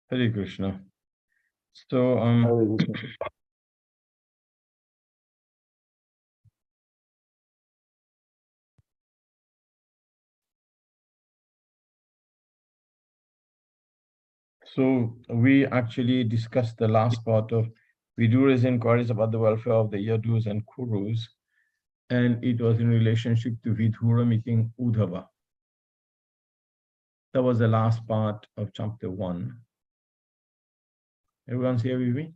Hare Krishna. So, Hare Krishna. So we actually discussed the last part of Vidura's inquiries about the welfare of the Yadus and Kurus, and it was in relationship to Vidura meeting Udhava. That was the last part of chapter 1. Everyone's here with me?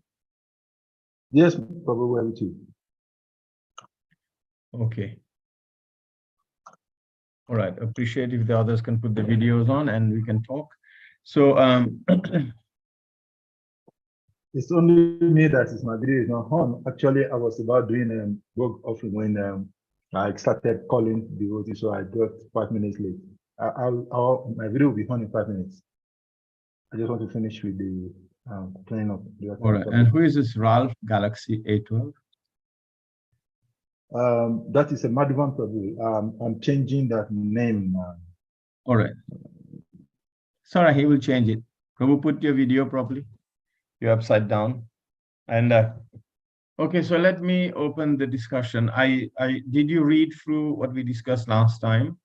Yes, Prabhu, well with you. Okay. All right. Appreciate if the others can put the videos on and we can talk. So It's only me that is my video is not on. Actually, I was about doing work offering when I started calling devotees, so I got 5 minutes late. My video will be on in 5 minutes. I just want to finish with the playing of the. all right. And who is this Ralph Galaxy A12? That is a Madhavan Prabhu. I'm changing that name now. All right. Sorry, he will change it. Prabhu, put your video properly. You're upside down. And okay, so let me open the discussion. Did you read through what we discussed last time?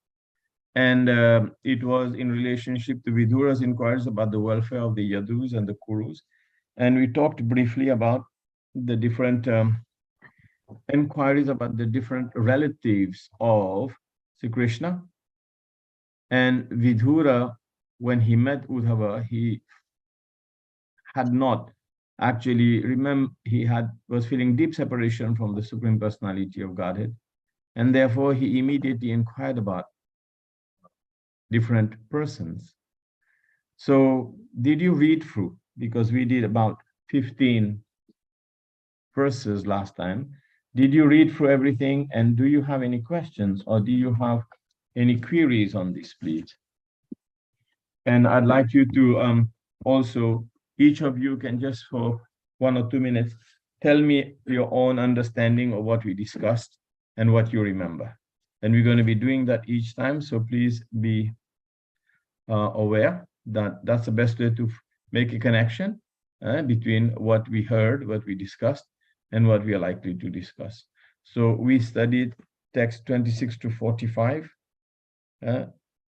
And it was in relationship to Vidura's inquiries about the welfare of the Yadus and the Kurus. And we talked briefly about the different inquiries about the different relatives of Sri Krishna. And Vidura, when he met Udhava, he had not actually was feeling deep separation from the Supreme Personality of Godhead, and therefore he immediately inquired about different persons. So did you read through? Because we did about 15 verses last time. Did you read through everything, and do you have any questions, or do you have any queries on this, please? And I'd like you to also, each of you can just for 1 or 2 minutes, tell me your own understanding of what we discussed and what you remember. And we're going to be doing that each time, so please be aware that that's the best way to make a connection between what we heard, what we discussed, and what we are likely to discuss. So we studied text 26 to 45,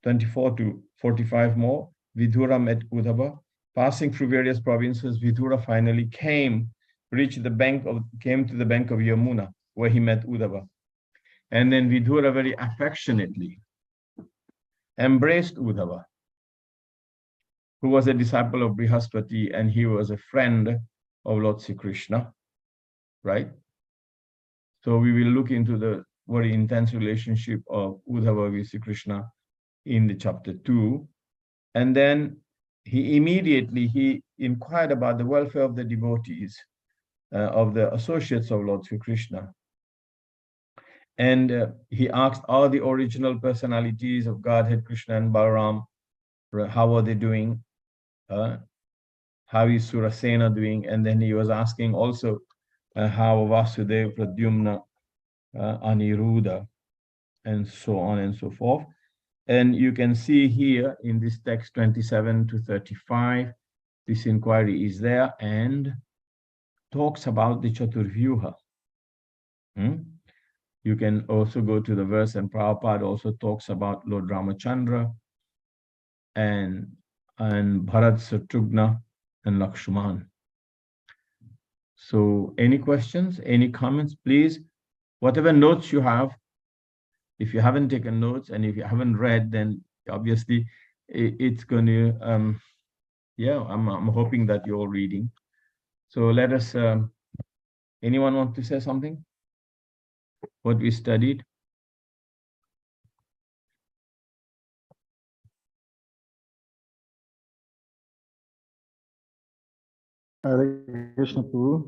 24 to 45 more. Vidura met Udhava. Passing through various provinces, Vidura finally came to the bank of Yamuna, where he met Udhava. And then Vidura very affectionately embraced Udhava, who was a disciple of Brihaspati, and he was a friend of Lord Sri Krishna, right? So we will look into the very intense relationship of Udhava with Sri Krishna in the chapter 2. And then he inquired about the welfare of the devotees, of the associates of Lord Sri Krishna. And he asked all the original personalities of Godhead, Krishna and Balaram, how are they doing? How is Surasena doing? And then he was asking also how Vasudeva, Pradyumna, Aniruddha, and so on and so forth. And you can see here in this text 27 to 35, this inquiry is there and talks about the Chaturvyuha. You can also go to the verse, and Prabhupada also talks about Lord Ramachandra and Bharat, Satrugna, and Lakshman. So any questions, any comments, please? Whatever notes you have, if you haven't taken notes and if you haven't read, then obviously it's going to, yeah, I'm hoping that you're all reading. So let us, anyone want to say something? What we studied? Hare Krishna Prabhu.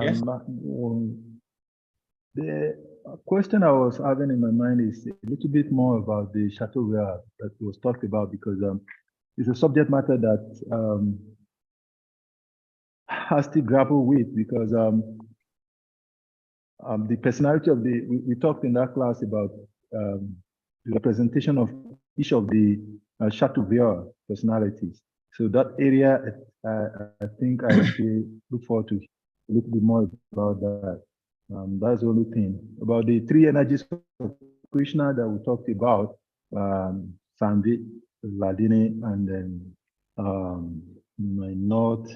Yes. The question I was having in my mind is a little bit more about the Chaturvyuha that was talked about, because it's a subject matter that I still grapple with, because the personality of we talked in that class about the representation of each of the Chatuvya personalities. So that area, I think I still look forward to a little bit more about that. That's the only thing. About the three energies of Krishna that we talked about, Sandhi, Ladini, and then my north,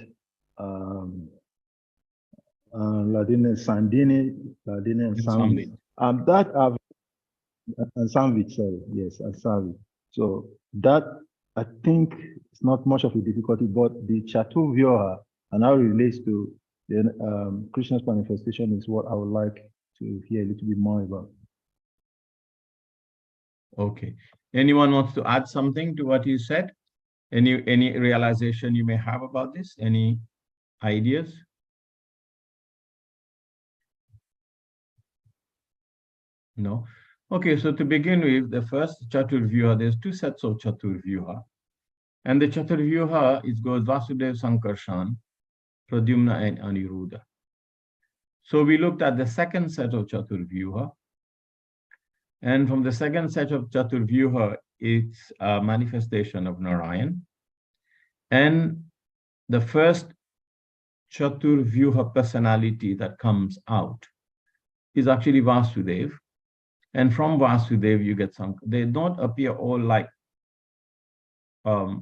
Ladini, Sandini, Ladini, and Samvit. That I've and Samvit, sorry, yes, and Samvit. So that I think it's not much of a difficulty, but the Chatuvya and how it relates to the Krishna's manifestation is what I would like to hear a little bit more about. Okay. Anyone wants to add something to what you said? Any realization you may have about this? Any ideas? No. Okay, so to begin with, the first Chaturvyuha, there's two sets of Chaturvyuha. And the Chaturvyuha, it goes Vasudeva, Sankarshan, Pradyumna, and Aniruddha. So we looked at the second set of Chaturvyuha. And from the second set of Chaturvyuha, it's a manifestation of Narayan. And the first Chaturvyuha personality that comes out is actually Vasudeva. And from Vasudeva, you get some, they don't appear all like 4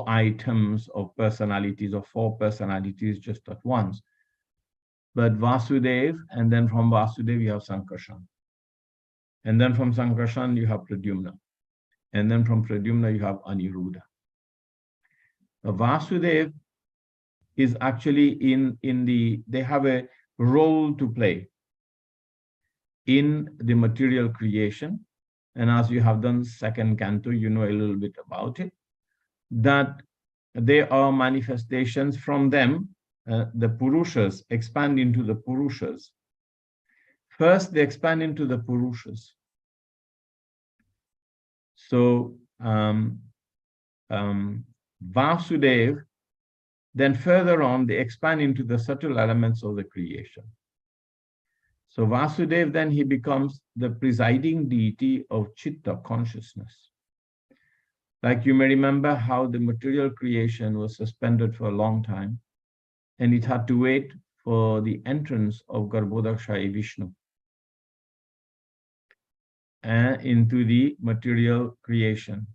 items of personalities or 4 personalities just at once. But Vasudeva, and then from Vasudeva, you have Sankarshan. And then from Sankarshan, you have Pradyumna. And then from Pradyumna, you have Aniruddha. Vasudeva is actually they have a role to play in the material creation. And as you have done second canto, you know a little bit about it, that they are manifestations from them. The Purushas expand into the Purushas. First, they expand into the Purushas. So Vasudeva, then further on, they expand into the subtle elements of the creation. So Vasudeva, then he becomes the presiding deity of Chitta, consciousness. Like you may remember how the material creation was suspended for a long time, and it had to wait for the entrance of Garbhodakshaya Vishnu into the material creation,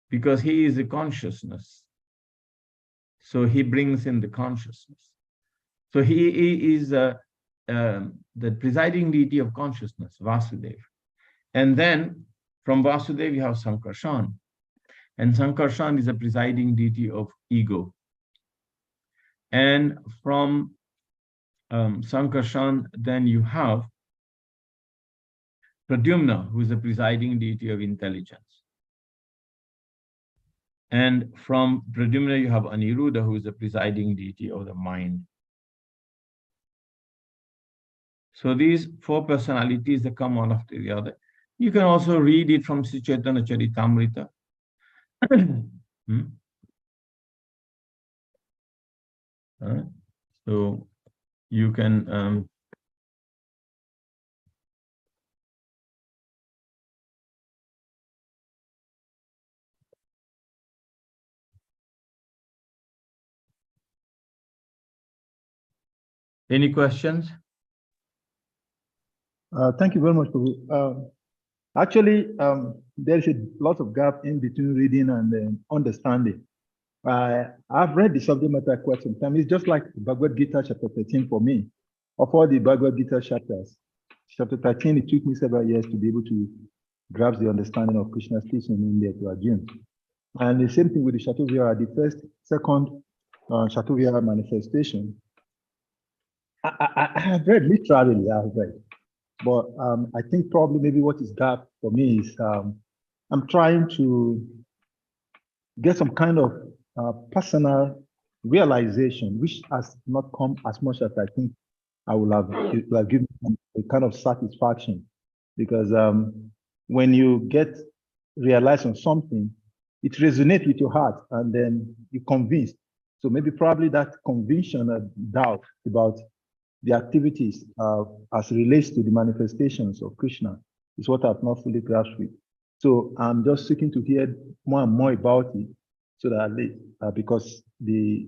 because he is the consciousness. So he brings in the consciousness. So he is the presiding deity of consciousness, Vasudeva. And then from Vasudeva, you have Sankarshan. And Sankarshan is the presiding deity of ego. And from Sankarshan, then you have Pradyumna, who is the presiding deity of intelligence. And from Pradyumna, you have Aniruddha, who is the presiding deity of the mind. So these 4 personalities that come one after the other. You can also read it from Sri Chaitanya Charitamrita. So you can any questions? Thank you very much, Prabhu. Actually, there's a lot of gap in between reading and understanding. I've read the subject matter quite some time. It's just like Bhagavad Gita chapter 13 for me. Of all the Bhagavad Gita chapters, chapter 13, it took me several years to be able to grasp the understanding of Krishna's teaching in there to Arjuna. And the same thing with the Chatuvya, the first, second Chatuvya manifestation. I have read, literally, I have read. But I think probably maybe what is gap for me is I'm trying to get some kind of personal realization, which has not come as much as I think I would have, given a kind of satisfaction. Because when you get realized on something, it resonates with your heart and then you're convinced. So maybe probably that conviction and doubt about the activities as it relates to the manifestations of Krishna is what I've not fully grasped with. So I'm just seeking to hear more and more about it, so that because the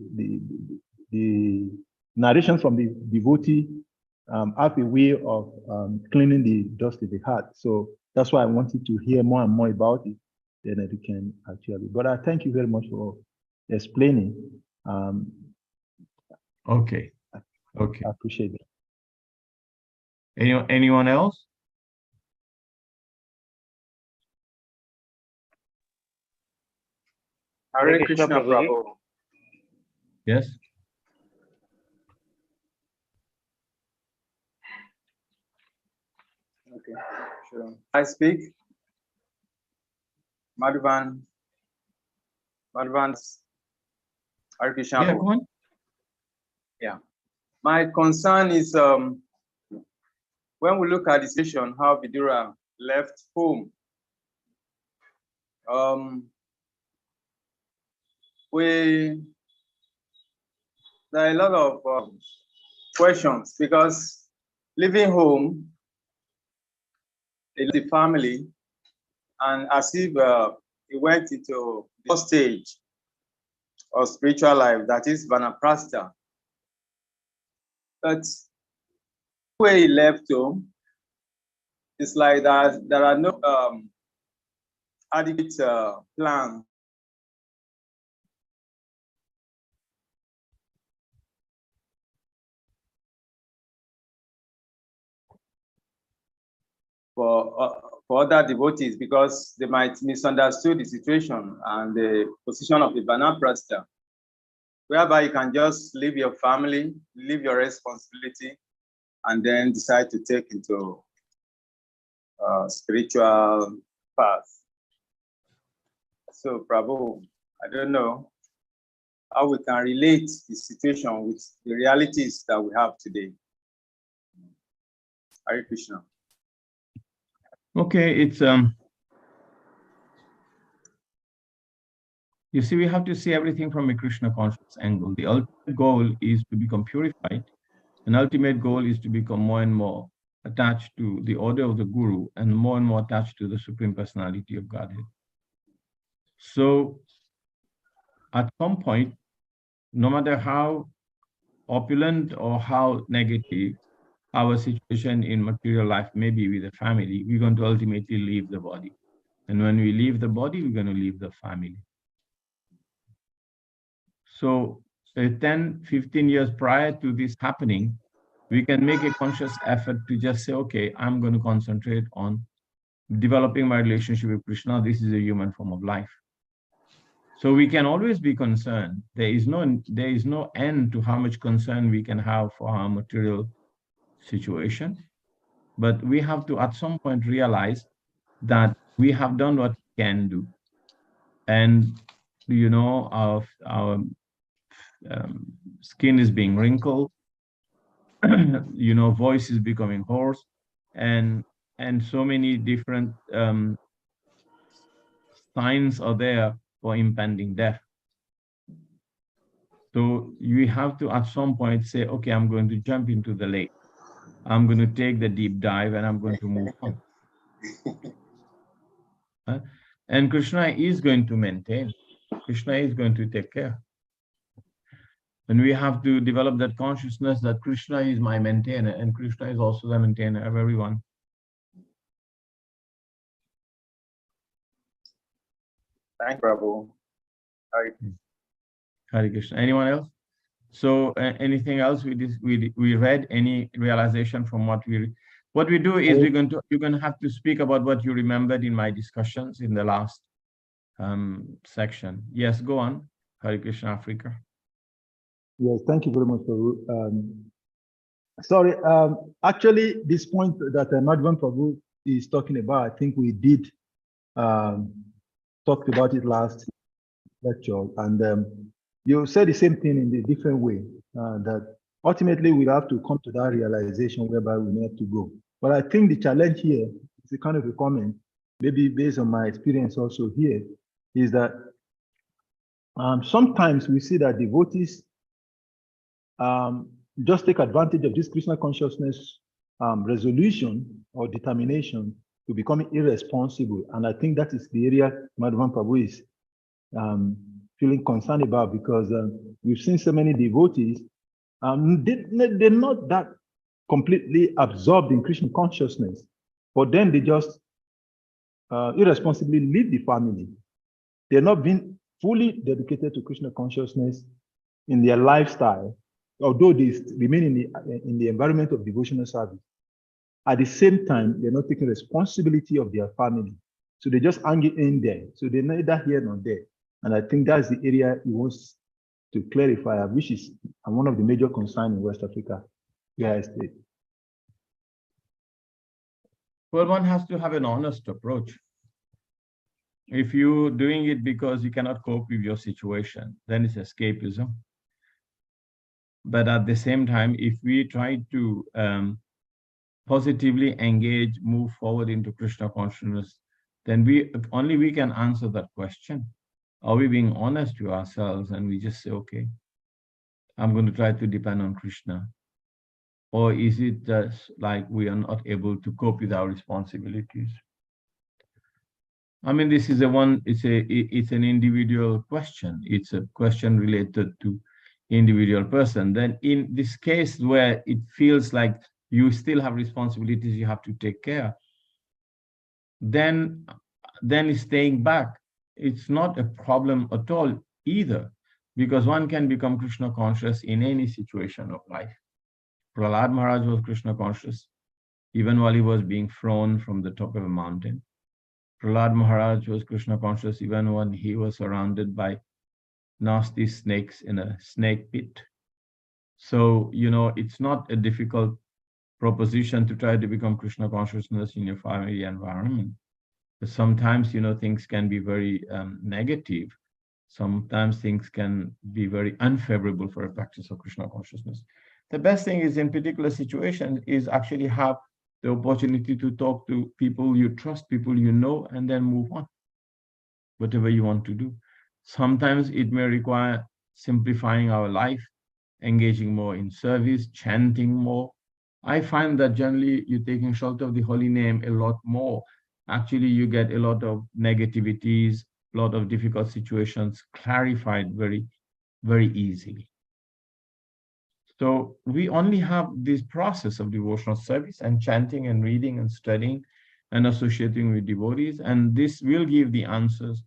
narration from the devotee have a way of cleaning the dust in the heart. So that's why I wanted to hear more and more about it. Then we can actually. But I thank you very much for explaining. Okay. Okay. I appreciate it. Anyone else? Hare Krishna, Prabhu. Yes. Okay, sure. I speak. Madhvan's Hare Krishna. Yeah, go on. Yeah. My concern is when we look at the situation, how Vidura left home. There are a lot of questions, because leaving home, the family, and as if he went into the first stage of spiritual life, that is Vanaprastha. But where he left home, it's like that there are no adequate plans for other devotees, because they might misunderstood the situation and the position of the Vanaprastha, whereby you can just leave your family, leave your responsibility, and then decide to take into spiritual path. So, Prabhu, I don't know how we can relate the situation with the realities that we have today. Hare Krishna. Okay, it's you see, we have to see everything from a Krishna conscious angle. The ultimate goal is to become purified. An ultimate goal is to become more and more attached to the order of the Guru and more attached to the Supreme Personality of Godhead. So at some point, no matter how opulent or how negative our situation in material life may be with the family, we're going to ultimately leave the body. And when we leave the body, we're going to leave the family. So 10, 15 years prior to this happening, we can make a conscious effort to just say, okay, I'm going to concentrate on developing my relationship with Krishna. This is a human form of life. So we can always be concerned. There is no end to how much concern we can have for our material situation. But we have to, at some point, realize that we have done what we can do. And, you know, our skin is being wrinkled, you know, voice is becoming hoarse, and so many different signs are there for impending death. So you have to, at some point, say, okay, I'm going to jump into the lake. I'm going to take the deep dive, and I'm going to move on. And Krishna is going to maintain. Krishna is going to take care. And we have to develop that consciousness that Krishna is my maintainer, and Krishna is also the maintainer of everyone. Thank you, Prabhu. Hare Krishna. Anyone else? So anything else we read? Any realization from what we do is you're going to have to speak about what you remembered in my discussions in the last section. Yes, go on. Hare Krishna, Africa. Yes, thank you very much, Prabhu. Sorry, actually, this point that Madhvan Prabhu is talking about, I think we did talked about it last lecture, and you said the same thing in a different way, that ultimately we have to come to that realization whereby we need to go. But I think the challenge here is a kind of a comment, maybe based on my experience also here, is that sometimes we see that devotees just take advantage of this Krishna consciousness resolution or determination to becoming irresponsible. And I think that is the area Madhavan Prabhu is feeling concerned about, because we've seen so many devotees, they're not that completely absorbed in Krishna consciousness, but then they just irresponsibly leave the family. They're not being fully dedicated to Krishna consciousness in their lifestyle, although they remain in the environment of devotional service. At the same time, they're not taking responsibility of their family. So they just hang it in there. So they're neither here nor there. And I think that's the area he wants to clarify, which is one of the major concerns in West Africa. Yeah, state. Well, one has to have an honest approach. If you're doing it because you cannot cope with your situation, then it's escapism. But at the same time, if we try to positively engage, move forward into Krishna consciousness, then we can answer that question. Are we being honest to ourselves and we just say, okay, I'm going to try to depend on Krishna? Or is it just like we are not able to cope with our responsibilities? I mean, this is it's an individual question. It's a question related to individual person. Then in this case where it feels like you still have responsibilities you have to take care, then staying back, it's not a problem at all either, because one can become Krishna conscious in any situation of life. Prahlad Maharaj was Krishna conscious even while he was being thrown from the top of a mountain. Prahlad Maharaj was Krishna conscious even when he was surrounded by nasty snakes in a snake pit. So, it's not a difficult proposition to try to become Krishna consciousness in your family environment. But sometimes, things can be very negative. Sometimes things can be very unfavorable for a practice of Krishna consciousness. The best thing is, in particular situations, is actually have the opportunity to talk to people you trust, people you know, and then move on, whatever you want to do. Sometimes it may require simplifying our life, engaging more in service, chanting more. I find that generally you're taking shelter of the holy name a lot more. Actually, you get a lot of negativities, a lot of difficult situations clarified very, very easily. So we only have this process of devotional service and chanting and reading and studying and associating with devotees, and this will give the answers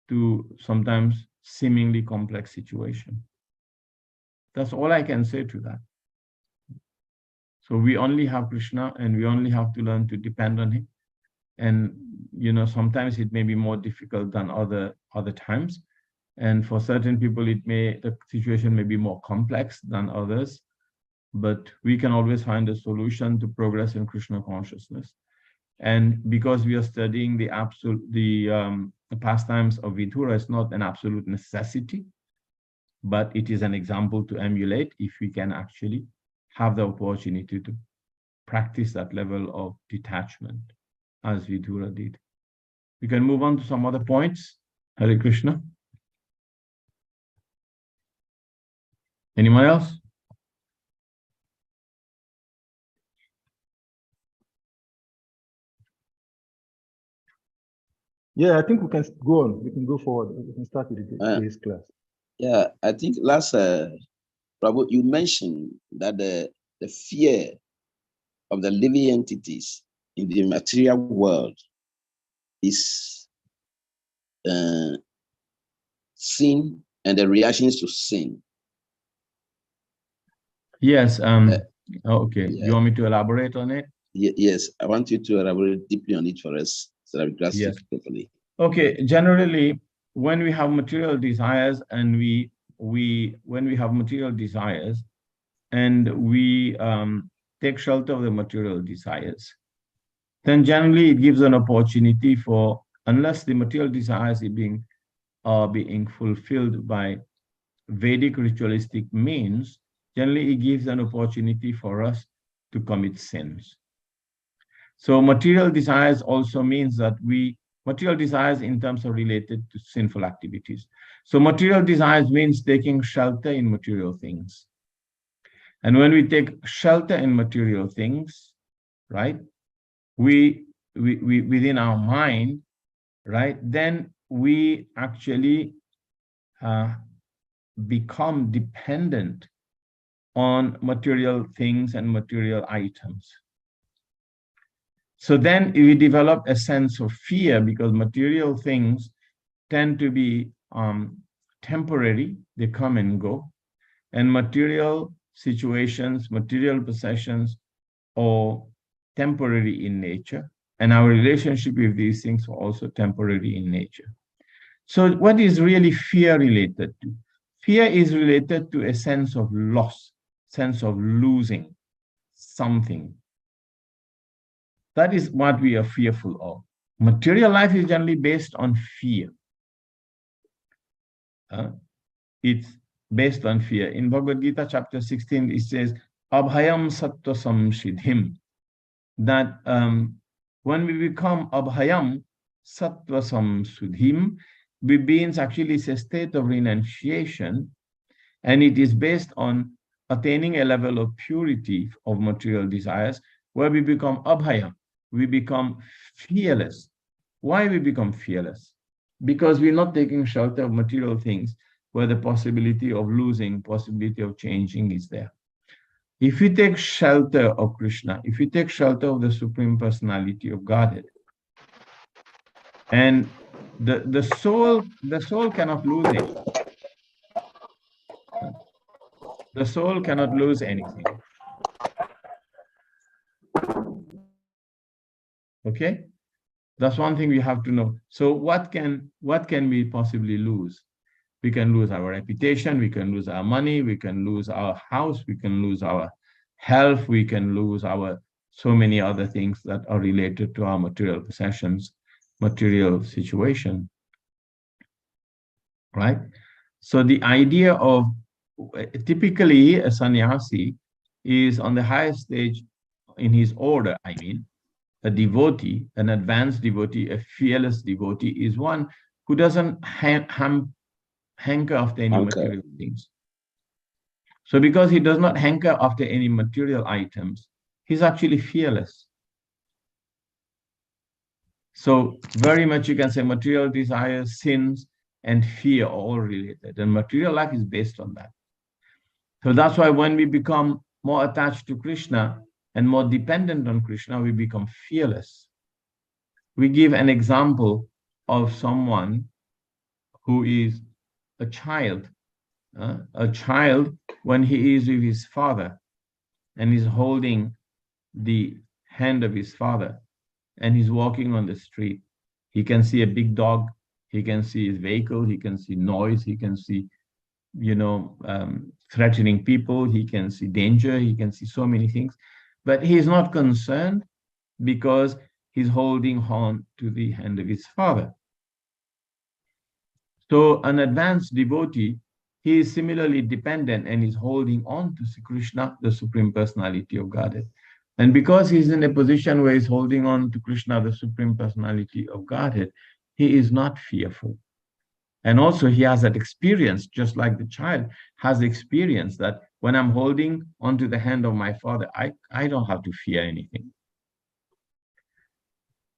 to sometimes seemingly complex situations. That's all I can say to that. So we only have Krishna, and we only have to learn to depend on him. And sometimes it may be more difficult than other times. And for certain people, the situation may be more complex than others, but we can always find a solution to progress in Krishna consciousness. And because we are studying the pastimes of Vidura, it's not an absolute necessity, but it is an example to emulate if we can actually have the opportunity to practice that level of detachment as Vidura did. We can move on to some other points. Hare Krishna. Anyone else? Yeah, I think we can go on. We can go forward. We can start with today's class. Yeah, I think last, Prabhu, you mentioned that the fear of the living entities in the material world is sin and the reactions to sin. Yes. Okay. Yeah. You want me to elaborate on it? Yes, I want you to elaborate deeply on it for us so that we grasp it properly. Okay. Generally, when we have material desires and when we have material desires and we take shelter of the material desires, then generally it gives an opportunity for, unless the material desires are being fulfilled by Vedic ritualistic means, generally it gives an opportunity for us to commit sins. So material desires also means that material desires in terms of related to sinful activities. So material desires means taking shelter in material things. And when we take shelter in material things, right, we within our mind, right, then we actually become dependent on material things and material items. So then we develop a sense of fear because material things tend to be temporary, they come and go, and material situations, material possessions are temporary in nature, and our relationship with these things are also temporary in nature. So what is really fear related to? Fear is related to a sense of loss, sense of losing something. That is what we are fearful of. Material life is generally based on fear. It's based on fear. In Bhagavad Gita chapter 16, it says, Abhayam sattva samshidhim, that when we become abhayam sattva samsudhim, means actually it's a state of renunciation, and it is based on attaining a level of purity of material desires, where we become abhayam, we become fearless. Why we become fearless? Because we're not taking shelter of material things where the possibility of losing, possibility of changing is there. If we take shelter of Krishna, if we take shelter of the Supreme Personality of Godhead, and the soul cannot lose it. The soul cannot lose anything. Okay? That's one thing we have to know. So what can we possibly lose? We can lose our reputation, we can lose our money, we can lose our house, we can lose our health, we can lose our so many other things that are related to our material possessions, material situation, right? So the idea of, typically a sannyasi is on the highest stage in his order, I mean, a devotee, an advanced devotee, a fearless devotee is one who doesn't hanker after any material things. So because he does not hanker after any material items, he's actually fearless. So very much you can say material desires, sins, and fear are all related. And material life is based on that. So that's why when we become more attached to Krishna and more dependent on Krishna, we become fearless. We give an example of someone who is a child. A child, when he is with his father and is holding the hand of his father and he's walking on the street, he can see a big dog, he can see his vehicle, he can see noise, he can see, threatening people, he can see danger, he can see so many things, but he is not concerned because he's holding on to the hand of his father. So an advanced devotee, he is similarly dependent and is holding on to Krishna, the Supreme Personality of Godhead. And because he's in a position where he's holding on to Krishna, the Supreme Personality of Godhead, he is not fearful. And also he has that experience, just like the child has experience that when I'm holding onto the hand of my father, I don't have to fear anything.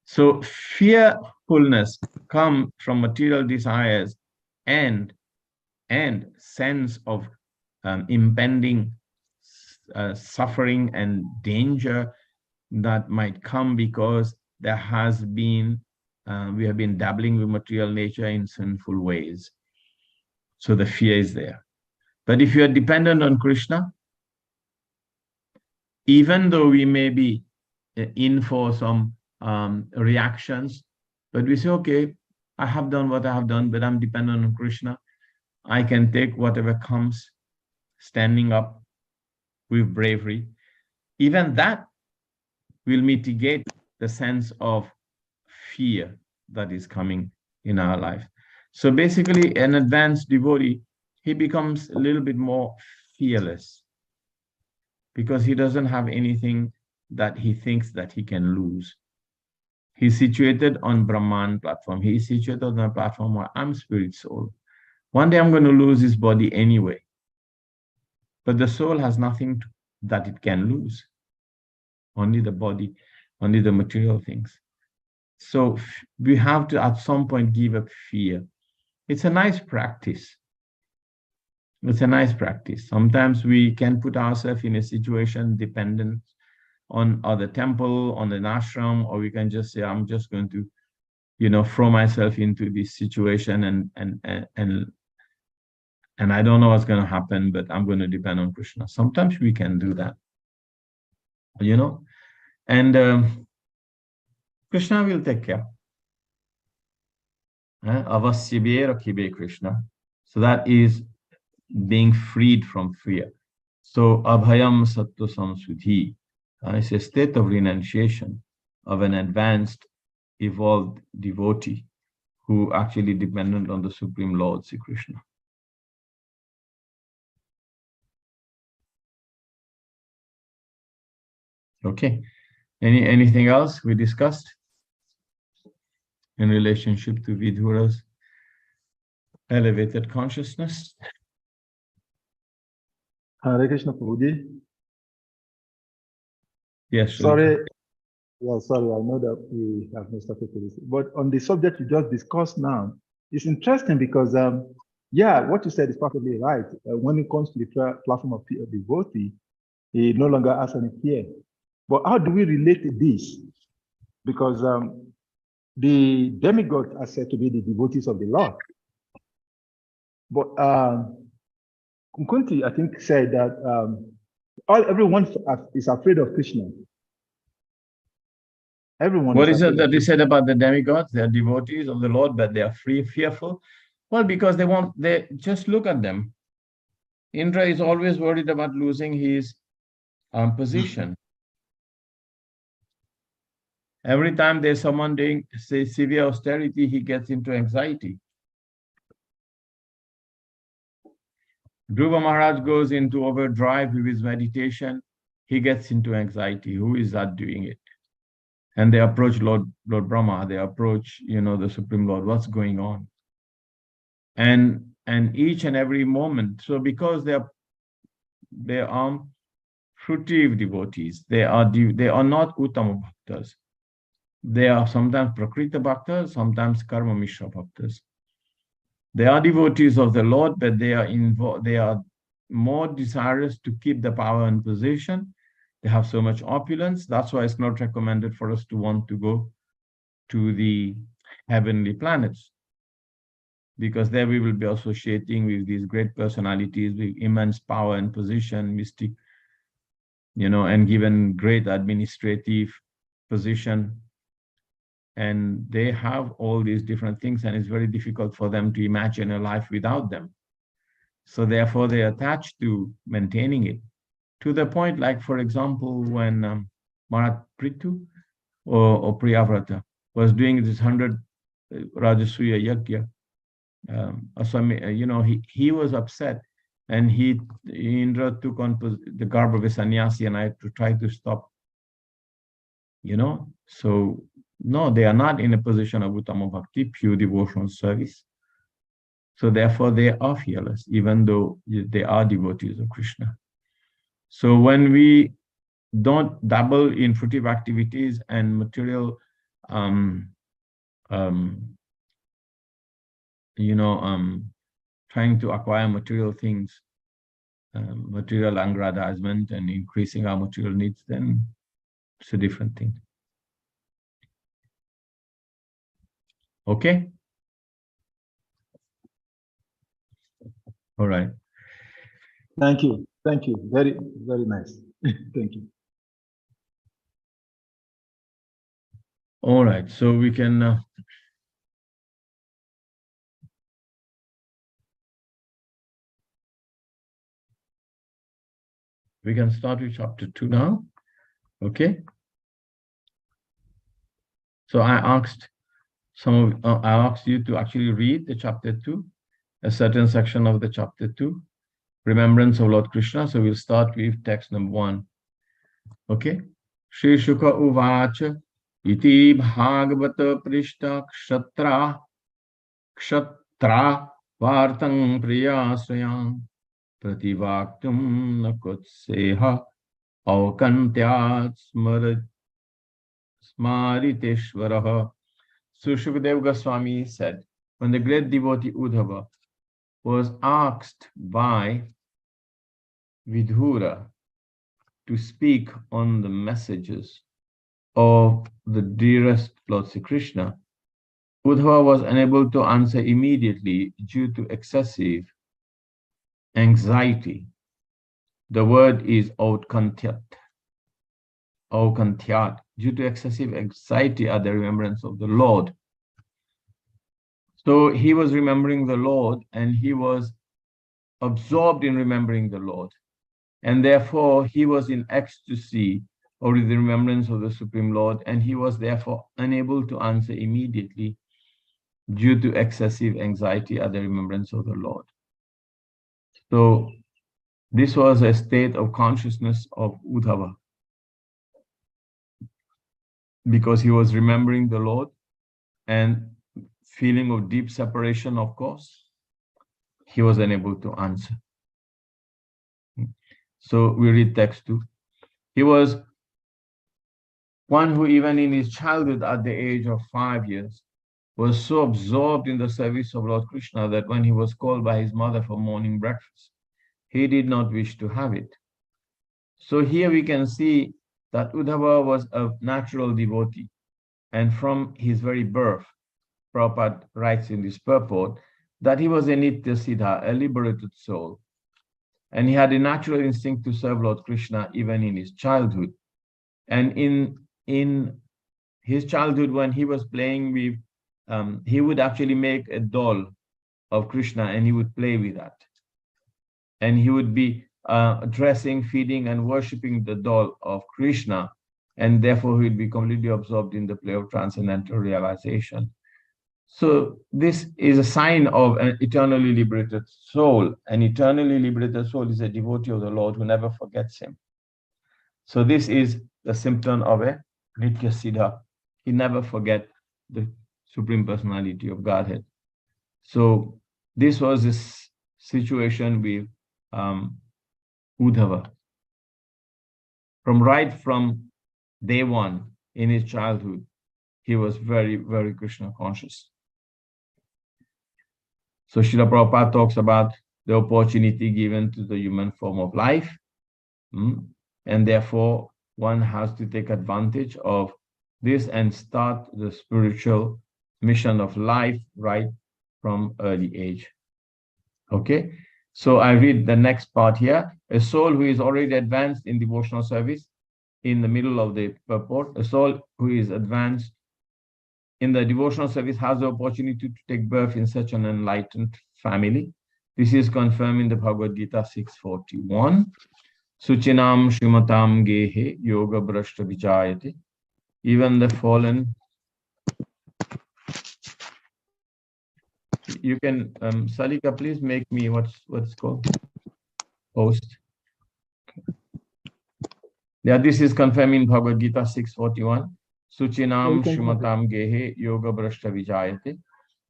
So fearfulness comes from material desires and sense of impending suffering and danger that might come because there has been we have been dabbling with material nature in sinful ways. So the fear is there. But if you are dependent on Krishna, even though we may be in for some reactions, but we say, okay, I have done what I have done, but I'm dependent on Krishna. I can take whatever comes, standing up with bravery. Even that will mitigate the sense of fear that is coming in our life. So basically, an advanced devotee, he becomes a little bit more fearless because he doesn't have anything that he thinks that he can lose. He's situated on Brahman platform. He's situated on a platform where I'm spirit soul. One day I'm going to lose this body anyway. But the soul has nothing that it can lose. Only the body, only the material things. So we have to at some point give up fear. It's a nice practice. It's a nice practice. Sometimes we can put ourselves in a situation dependent on the temple, on the ashram, or we can just say, I'm just going to, throw myself into this situation and I don't know what's going to happen, but I'm going to depend on Krishna. Sometimes we can do that, and Krishna will take care. Avasya kibe Krishna. So that is being freed from fear. So abhayam sattva samsudhi is a state of renunciation of an advanced, evolved devotee who actually dependent on the Supreme Lord, Sri Krishna. Okay. Anything else we discussed in relationship to Vidura's elevated consciousness? Hare Krishna Prabhuji. Yes. Sorry. Yeah, sorry, I know that we have not started to this. But on the subject you just discussed now, it's interesting because, what you said is perfectly right. When it comes to the platform of devotee, he no longer has any fear. But how do we relate to this? Because the demigods are said to be the devotees of the Lord. But Kunti, I think, said that everyone is afraid of Krishna. Everyone. What is it that they said about the demigods? They are devotees of the Lord, but they are fearful. Well, because they just look at them. Indra is always worried about losing his position. Every time there's someone doing, say, severe austerity, he gets into anxiety. Dhruva Maharaj goes into overdrive with his meditation. He gets into anxiety. Who is that doing it? And they approach Lord Brahma. They approach, the Supreme Lord. What's going on? And each and every moment. So because they are fruitive devotees, they are not Uttama Bhaktas. They are sometimes Prakrita Bhaktas, sometimes Karma Mishra Bhaktas. They are devotees of the Lord, but they are more desirous to keep the power and position. They have so much opulence. That's why it's not recommended for us to want to go to the heavenly planets, because there we will be associating with these great personalities with immense power and position, mystic, and given great administrative position. And they have all these different things, and it's very difficult for them to imagine a life without them. So therefore, they attach to maintaining it, to the point, like, for example, when Marat Prithu or Priyavrata was doing this 100 Rajasuya Yajna, he was upset, and Indra took on the garb of a sannyasi, and I had to try to stop, So, no, they are not in a position of Uttama Bhakti, pure devotional service. So therefore, they are fearless, even though they are devotees of Krishna. So when we don't dabble in fruitive activities and material, trying to acquire material things, material aggrandizement and increasing our material needs, then it's a different thing. Okay? All right. Thank you. Thank you. Very, very nice. Thank you. All right. So we can start with chapter 2 now. Okay. So I asked you to actually read the chapter 2, a certain section of the chapter 2, remembrance of Lord Krishna. So we'll start with text number 1. Okay. Shri Shuka Uvacha iti bhagavata prishta ksatra vartang priyasrayam prativaktum nakutseha aukantyat smariteshvaraha So Shukadeva Goswami said, when the great devotee Udhava was asked by Vidhura to speak on the messages of the dearest Lord Sri Krishna, Udhava was unable to answer immediately due to excessive anxiety. The word is outkantyat. Due to excessive anxiety at the remembrance of the Lord. So he was remembering the Lord and he was absorbed in remembering the Lord. And therefore he was in ecstasy over the remembrance of the Supreme Lord, and he was therefore unable to answer immediately due to excessive anxiety at the remembrance of the Lord. So this was a state of consciousness of Udhava, because he was remembering the Lord and feeling of deep separation, of course, he was unable to answer. So we read text 2. He was one who even in his childhood at the age of 5 years was so absorbed in the service of Lord Krishna that when he was called by his mother for morning breakfast, he did not wish to have it. So here we can see that Udhava was a natural devotee, and from his very birth, Prabhupada writes in this purport that he was a Nitya Siddha, a liberated soul, and he had a natural instinct to serve Lord Krishna even in his childhood. And in his childhood, when he was playing with, he would actually make a doll of Krishna and he would play with that. And he would be dressing, feeding, and worshipping the doll of Krishna, and therefore he would be completely absorbed in the play of transcendental realization. So this is a sign of an eternally liberated soul. An eternally liberated soul is a devotee of the Lord who never forgets him. So this is the symptom of a Nitya Siddha. He never forgets the Supreme Personality of Godhead. So this was this situation with Udhava. Right from day one in his childhood, he was very, very Krishna conscious. So Srila Prabhupada talks about the opportunity given to the human form of life. And therefore, one has to take advantage of this and start the spiritual mission of life right from early age. Okay, so I read the next part here. A soul who is already advanced in devotional service, in the middle of the purport, a soul who is advanced in the devotional service has the opportunity to take birth in such an enlightened family. This is confirmed in the Bhagavad Gita 6:41. Suchinam Shrimatam Gehe Yoga Brashta Vijayate. Even the fallen. You can, Salika, please make me what's called host. Yeah, this is confirmed in Bhagavad Gita 6:41. Suchinam Shrimatam Gehe Yoga Brashta Vijayate.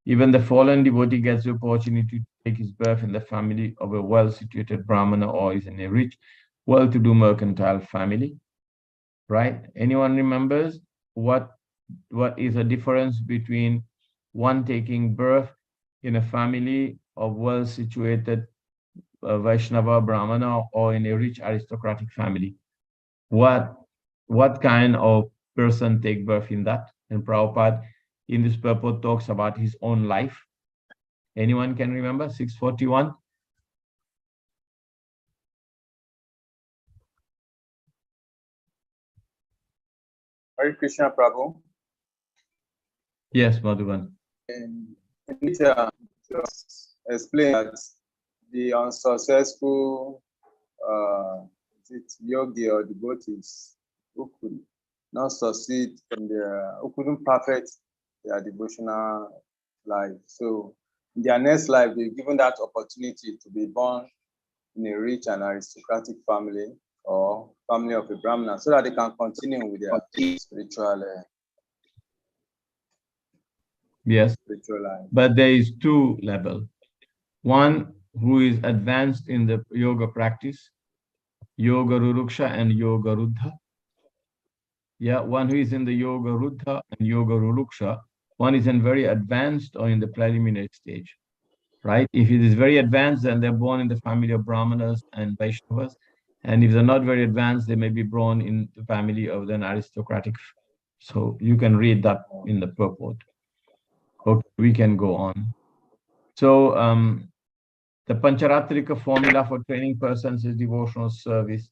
Even the fallen devotee gets the opportunity to take his birth in the family of a well-situated Brahmana or is in a rich, well-to-do mercantile family. Right? Anyone remembers what is the difference between one taking birth in a family of well-situated Vaishnava Brahmana or in a rich aristocratic family? What kind of person take birth in that? And Prabhupada in this purport talks about his own life. Anyone can remember 641? Hare Krishna, Prabhu. Yes, Madhuban. And just explain that the unsuccessful yogi or devotees who could not succeed in who couldn't perfect their devotional life. So in their next life, they're given that opportunity to be born in a rich and aristocratic family or family of a Brahmana, so that they can continue with their spiritual life. But there is two levels. One who is advanced in the yoga practice, Yoga Ruruksha and Yoga Ruddha. Yeah, one who is in the Yoga Ruddha and Yoga Ruruksha, one is in very advanced or in the preliminary stage, right? If it is very advanced, then they're born in the family of Brahmanas and Vaishnavas. And if they're not very advanced, they may be born in the family of an aristocratic. So you can read that in the purport. Okay, we can go on. So the Pancharatrika formula for training persons is devotional service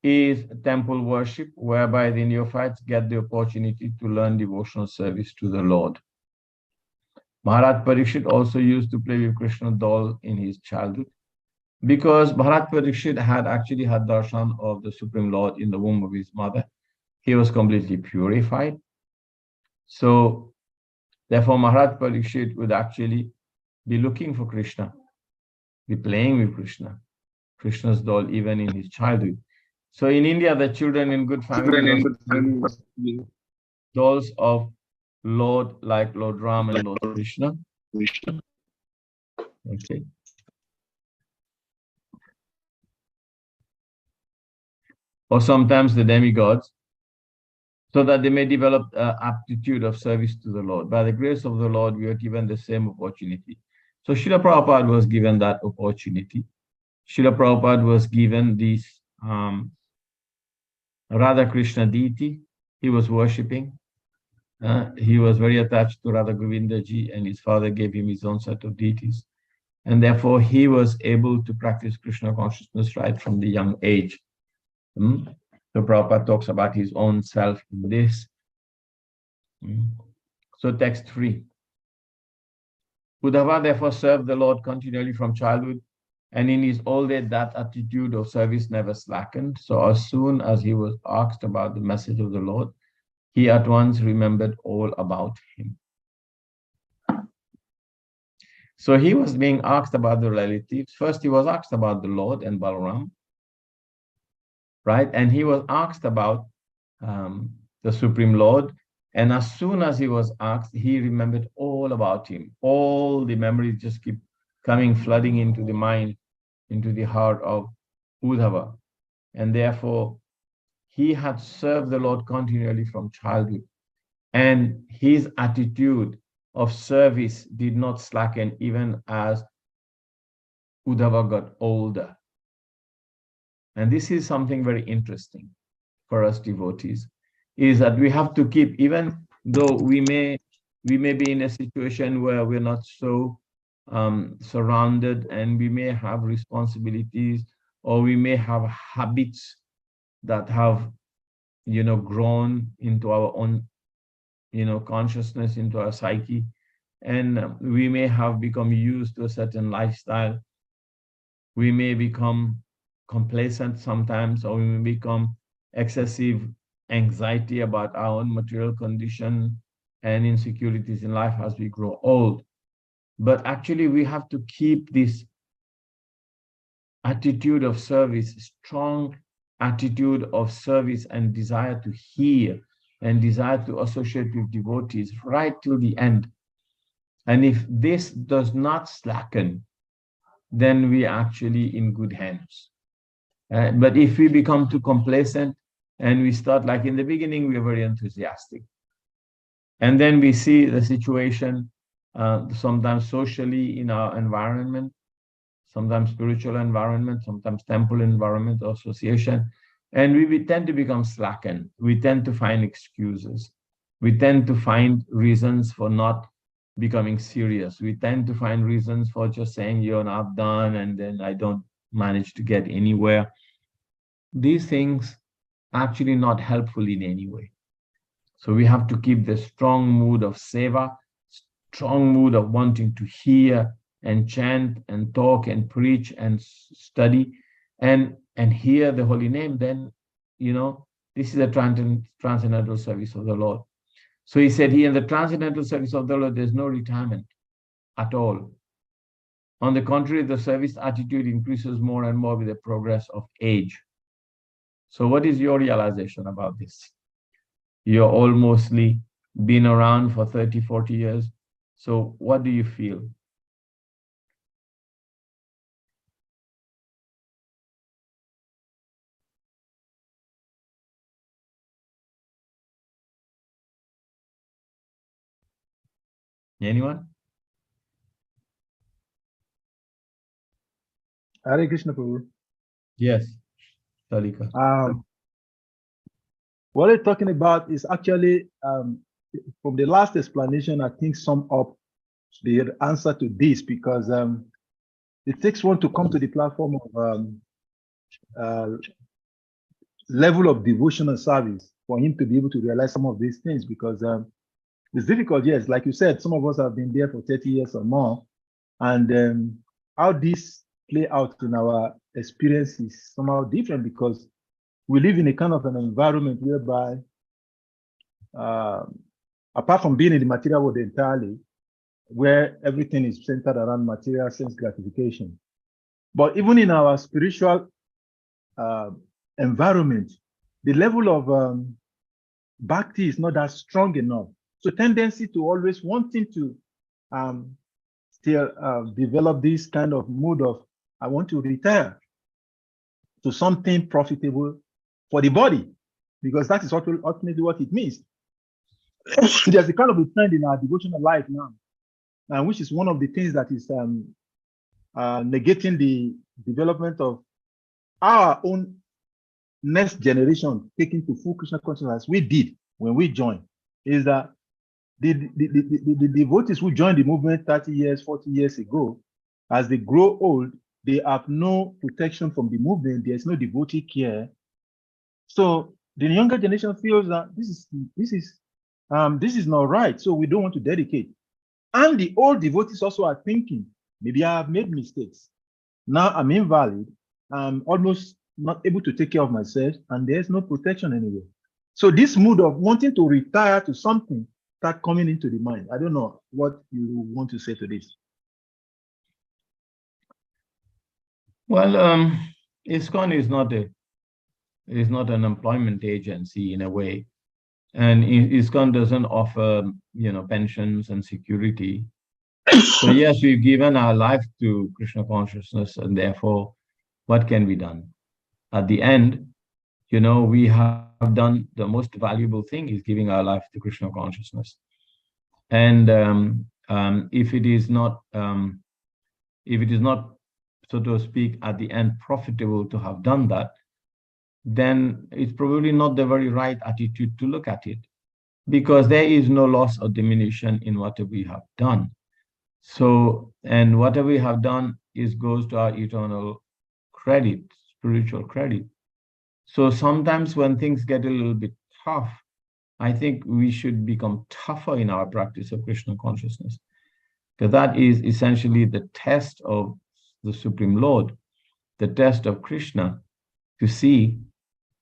is temple worship, whereby the neophytes get the opportunity to learn devotional service to the Lord. Maharaj Parikshit also used to play with Krishna doll in his childhood because Maharaj Parikshit had actually had darshan of the Supreme Lord in the womb of his mother. He was completely purified. So therefore, Maharaj Parikshit would actually be looking for Krishna, be playing with Krishna, Krishna's doll even in his childhood. So in India, the children in good families dolls of Lord like Lord Ram and Lord Krishna. Okay. Or sometimes the demigods, so that they may develop aptitude of service to the Lord. By the grace of the Lord, we are given the same opportunity. So Srila Prabhupada was given that opportunity. Srila Prabhupada was given this Radha Krishna deity. He was worshipping. He was very attached to Radha Govinda ji, and his father gave him his own set of deities. And therefore, he was able to practice Krishna consciousness right from the young age. So Prabhupada talks about his own self in this. So text 3. Udva therefore served the Lord continually from childhood, and in his old age that attitude of service never slackened. So as soon as he was asked about the message of the Lord, he at once remembered all about him. So he was being asked about the relatives. First, he was asked about the Lord and Balaram, right? And he was asked about the Supreme Lord. And as soon as he was asked, he remembered all about him. All the memories just keep coming, flooding into the mind, into the heart of Udhava. And therefore, he had served the Lord continually from childhood. And his attitude of service did not slacken even as Udhava got older. And this is something very interesting for us devotees, is that we have to keep, even though we may be in a situation where we're not so surrounded, and we may have responsibilities, or we may have habits that have, grown into our own, consciousness, into our psyche, and we may have become used to a certain lifestyle. We may become complacent sometimes, or we may become excessive anxiety about our own material condition and insecurities in life as we grow old. But actually, we have to keep this attitude of service, strong attitude of service and desire to hear and desire to associate with devotees right till the end. And if this does not slacken, then we are actually in good hands. But if we become too complacent and we start, like in the beginning, we are very enthusiastic. And then we see the situation, sometimes socially in our environment, sometimes spiritual environment, sometimes temple environment or association. And we tend to become slackened. We tend to find excuses. We tend to find reasons for not becoming serious. We tend to find reasons for just saying you're not done, and then I don't manage to get anywhere. These things are actually not helpful in any way. So we have to keep the strong mood of seva, strong mood of wanting to hear and chant and talk and preach and study and hear the holy name. Then, this is a transcendental service of the Lord. So he said, here in the transcendental service of the Lord, there's no retirement at all. On the contrary, the service attitude increases more and more with the progress of age. So what is your realization about this? You're all mostly been around for 30, 40 years. So what do you feel? Anyone? Hare Krishna, Prabhu. Yes, Salika. What we're talking about is actually, from the last explanation, I think sum up the answer to this, because it takes one to come to the platform of level of devotion and service for him to be able to realize some of these things, because it's difficult. Yes, like you said, some of us have been there for 30 years or more, and how this play out in our experience is somehow different, because we live in a kind of an environment whereby, apart from being in the material world entirely, where everything is centered around material sense gratification, but even in our spiritual environment, the level of bhakti is not that strong enough. So tendency to always wanting to still develop this kind of mood of, I want to retire to something profitable for the body, because that is ultimately what it means. There's a kind of a trend in our devotional life now, which is one of the things that is negating the development of our own next generation taking to full Krishna consciousness, as we did when we joined, is that the devotees who joined the movement 30 years, 40 years ago, as they grow old, they have no protection from the movement. There's no devotee care. So the younger generation feels that this is not right. So we don't want to dedicate. And the old devotees also are thinking, maybe I have made mistakes. Now I'm invalid. I'm almost not able to take care of myself, and there's no protection anywhere. So this mood of wanting to retire to something start coming into the mind. I don't know what you want to say to this. Well, ISKCON is not an employment agency in a way, and ISKCON doesn't offer, pensions and security. So yes, we've given our life to Krishna consciousness, and therefore, what can be done? At the end, we have done the most valuable thing is giving our life to Krishna consciousness. And if it is not, so to speak, at the end profitable to have done that, then it's probably not the very right attitude to look at it, because there is no loss or diminution in what we have done. So, and whatever we have done goes to our eternal credit, spiritual credit. So sometimes when things get a little bit tough, I think we should become tougher in our practice of Krishna consciousness, because that is essentially the test of the Supreme Lord, the test of Krishna, to see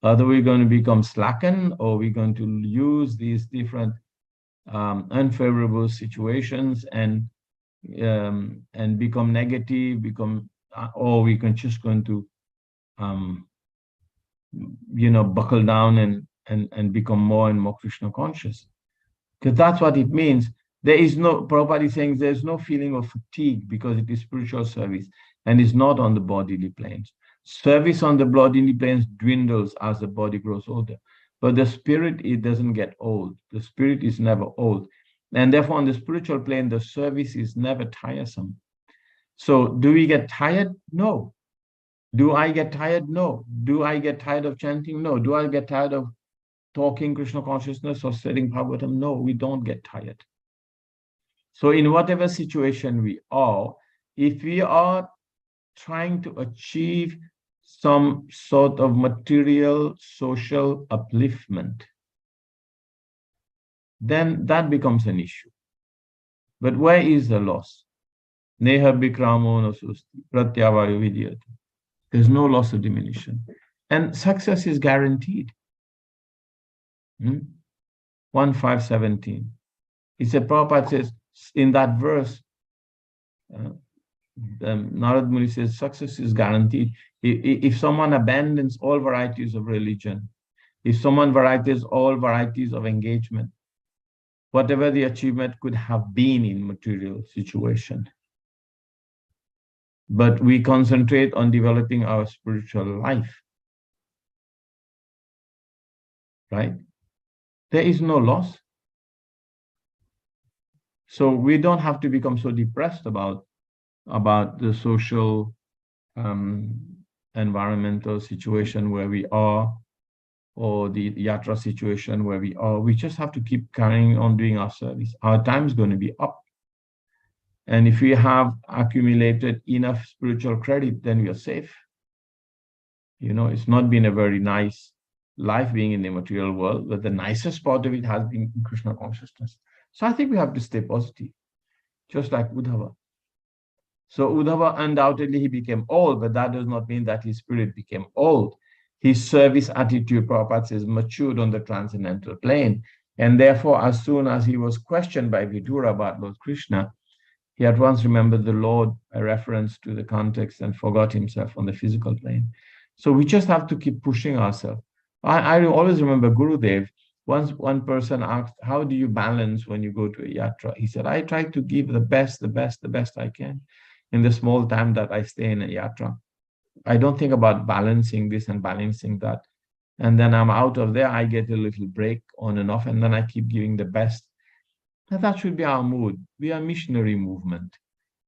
whether we're going to become slackened or we're going to use these different unfavorable situations and become negative, or we can just going to buckle down and become more and more Krishna conscious, because that's what it means. There is no, Prabhupada is saying there's no feeling of fatigue, because it is spiritual service and is not on the bodily planes. Service on the bodily planes dwindles as the body grows older, but the spirit, it doesn't get old. The spirit is never old, and therefore on the spiritual plane, the service is never tiresome. So do we get tired? No. Do I get tired? No. Do I get tired of chanting? No. Do I get tired of talking Krishna consciousness or studying Bhagavatam? No, we don't get tired. So in whatever situation we are, if we are trying to achieve some sort of material, social upliftment, then that becomes an issue. But where is the loss? Neha bikramo nasusti pratyavayo vidyate. There's no loss or diminution. And success is guaranteed. 1:5:17. He said, Prabhupada says, in that verse, Narad Muni says, success is guaranteed. If someone abandons all varieties of religion, if someone varieties all varieties of engagement, whatever the achievement could have been in material situation, but we concentrate on developing our spiritual life, right? There is no loss. So we don't have to become so depressed about the social environmental situation where we are, or the yatra situation where we are. We just have to keep carrying on doing our service. Our time is going to be up. And if we have accumulated enough spiritual credit, then we are safe. You know, it's not been a very nice life being in the material world, but the nicest part of it has been in Krishna consciousness. So I think we have to stay positive, just like Udhava. So Udhava, undoubtedly, he became old, but that does not mean that his spirit became old. His service attitude, Prabhupada says, matured on the transcendental plane. And therefore, as soon as he was questioned by Vidura about Lord Krishna, he at once remembered the Lord, a reference to the context, and forgot himself on the physical plane. So we just have to keep pushing ourselves. I always remember Gurudev. Once one person asked, how do you balance when you go to a yatra? He said, I try to give the best I can in the small time that I stay in a yatra. I don't think about balancing this and balancing that. And then I'm out of there, I get a little break on and off, and then I keep giving the best. And that should be our mood. We are a missionary movement.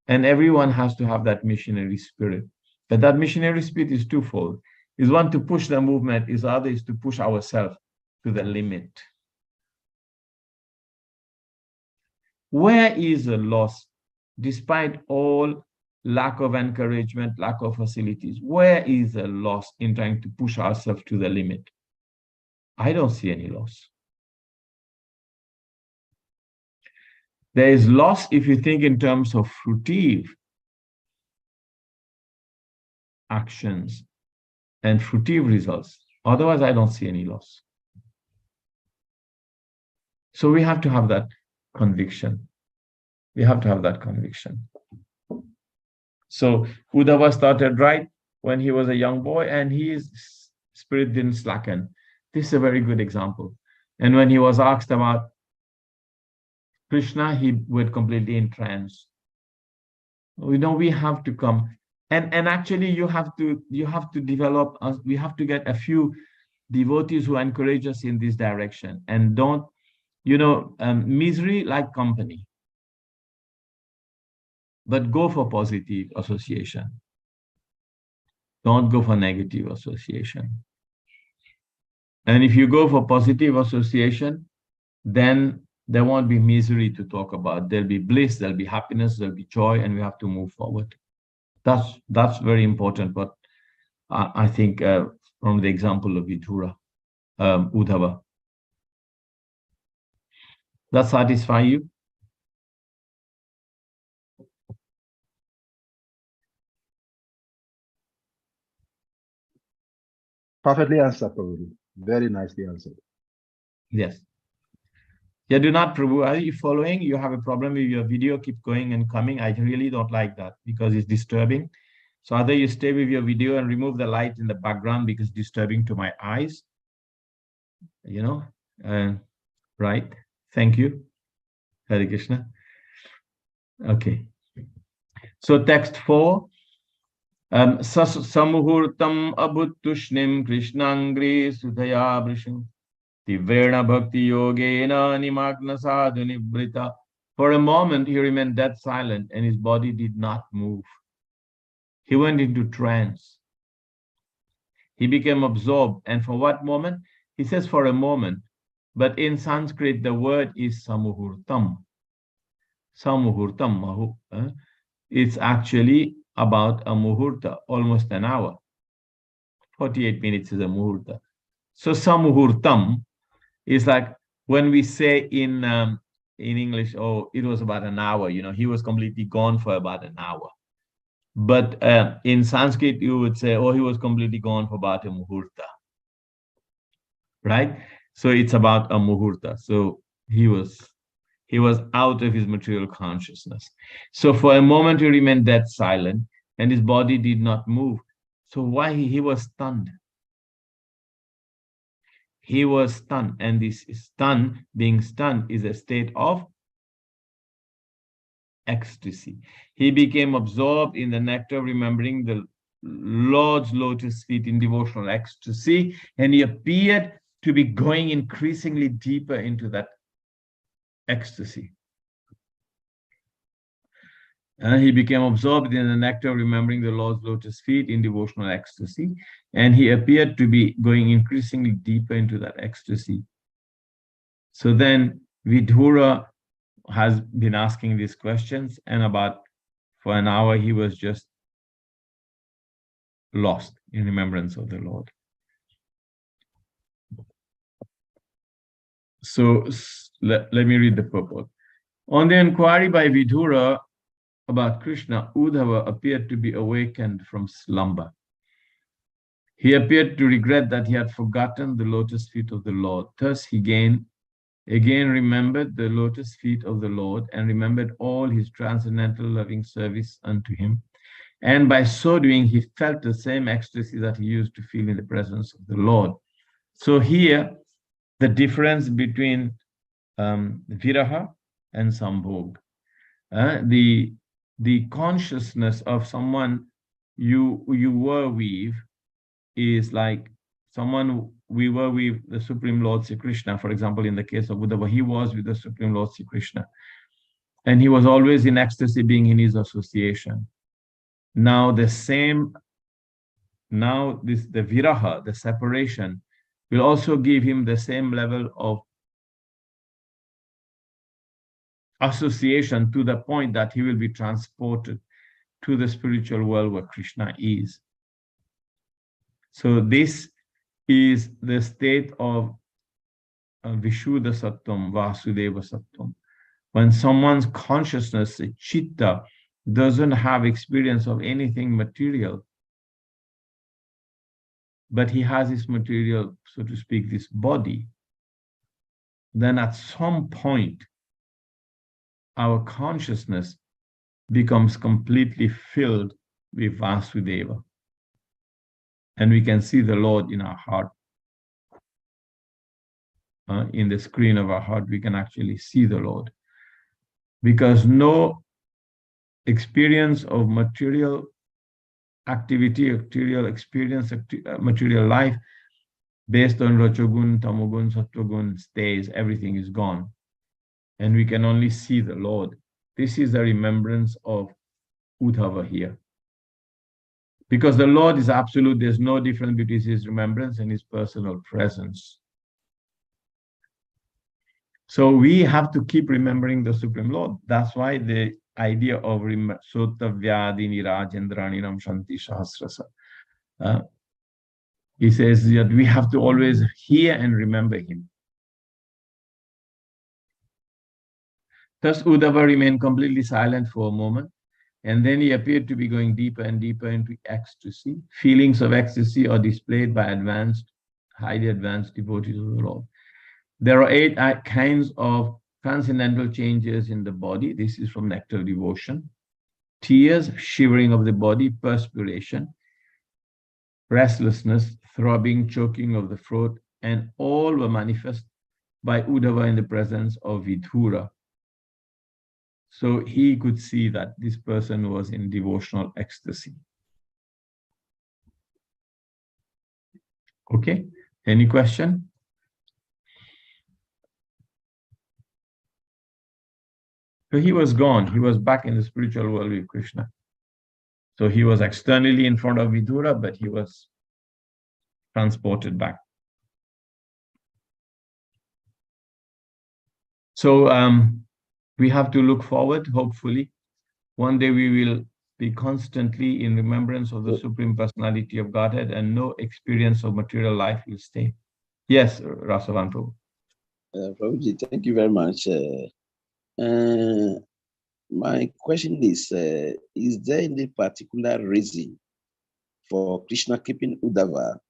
And everyone has to have that missionary spirit. But that missionary spirit is twofold. Is one to push the movement, is other is to push ourselves to the limit. Where is the loss, despite all lack of encouragement, lack of facilities? Where is the loss in trying to push ourselves to the limit? I don't see any loss. There is loss if you think in terms of fruitive actions and fruitive results. Otherwise, I don't see any loss. So we have to have that conviction. We have to have that conviction. So Udhava started right when he was a young boy, and his spirit didn't slacken. This is a very good example. And when he was asked about Krishna, he went completely in trance. You know, we have to come. And actually you have to develop, we have to get a few devotees who encourage us in this direction, and don't, you know, misery like company, but go for positive association. Don't go for negative association. And if you go for positive association, then there won't be misery to talk about. There'll be bliss, there'll be happiness, there'll be joy, and we have to move forward. That's very important. But I think from the example of Vidura, Udhava, that satisfy you? Perfectly answered, Prabhu. Very nicely answered. Yes. Yeah, do not, Prabhu. Are you following? You have a problem with your video, keep going and coming. I really don't like that because it's disturbing. So either you stay with your video and remove the light in the background because it's disturbing to my eyes. You know, right? Thank you. Hare Krishna. Okay. So text 4. Samuhurtam abhuttushnim krishnangri sudhaya vrishim tivrena bhakti yogena nimagna sadhu nibrita. For a moment he remained dead silent and his body did not move. He went into trance. He became absorbed. And for what moment? He says for a moment. But in Sanskrit, the word is samuhurtam. Samuhurtam. It's actually about a muhurta, almost an hour. 48 minutes is a muhurta. So samuhurtam is like when we say in English, oh, it was about an hour. You know, he was completely gone for about an hour. But in Sanskrit, you would say, oh, he was completely gone for about a muhurta. Right? So it's about a muhurta. So he was out of his material consciousness. So for a moment he remained dead silent and his body did not move. So why? He was stunned. He was stunned, and this being stunned is a state of ecstasy. He became absorbed in the nectar, remembering the Lord's lotus feet in devotional ecstasy, and he appeared to be going increasingly deeper into that ecstasy. He became absorbed in the nectar of remembering the Lord's lotus feet in devotional ecstasy, and he appeared to be going increasingly deeper into that ecstasy. So then Vidura has been asking these questions, and for an hour he was just lost in remembrance of the Lord. So let me read the purport. On the inquiry by Vidura about Krishna, Udva appeared to be awakened from slumber. He appeared to regret that he had forgotten the lotus feet of the Lord. Thus he again remembered the lotus feet of the Lord and remembered all his transcendental loving service unto him. And by so doing, he felt the same ecstasy that he used to feel in the presence of the Lord. So here, the difference between viraha and sambhog. The consciousness of someone you were with is like someone we were with the Supreme Lord Sri Krishna. For example, in the case of Udva, he was with the Supreme Lord Sri Krishna. And he was always in ecstasy being in his association. Now the viraha, the separation, will also give him the same level of association to the point that he will be transported to the spiritual world where Krishna is. So this is the state of Vishuddha Sattvam, Vasudeva Sattvam. When someone's consciousness, chitta, doesn't have experience of anything material, but he has this material, so to speak, this body, then at some point, our consciousness becomes completely filled with Vasudeva. And we can see the Lord in our heart. In the screen of our heart, we can actually see the Lord. Because no experience of material activity, material experience, material life based on Rajogun, Tamogun, Sattvagun stays, everything is gone. And we can only see the Lord. This is the remembrance of Udva here. Because the Lord is absolute, there's no difference between his remembrance and his personal presence. So we have to keep remembering the Supreme Lord. That's why the idea of Sota Vyadini Rajendraninam Shanti Sahasrasa. He says that we have to always hear and remember him. Thus Udva remained completely silent for a moment, and then he appeared to be going deeper and deeper into ecstasy. Feelings of ecstasy are displayed by highly advanced devotees of the Lord. There are 8 kinds of transcendental changes in the body. This is from Nectar of Devotion. Tears, shivering of the body, perspiration, restlessness, throbbing, choking of the throat, and all were manifest by Udva in the presence of Vidura. So he could see that this person was in devotional ecstasy. Okay, any question? So he was gone. He was back in the spiritual world with Krishna. So he was externally in front of Vidura, but he was transported back. So we have to look forward, hopefully. One day we will be constantly in remembrance of the Supreme Personality of Godhead, and no experience of material life will stay. Yes, Rasavan Prabhu. Prabhuji, thank you very much. My question is there any particular reason for Krishna keeping Udva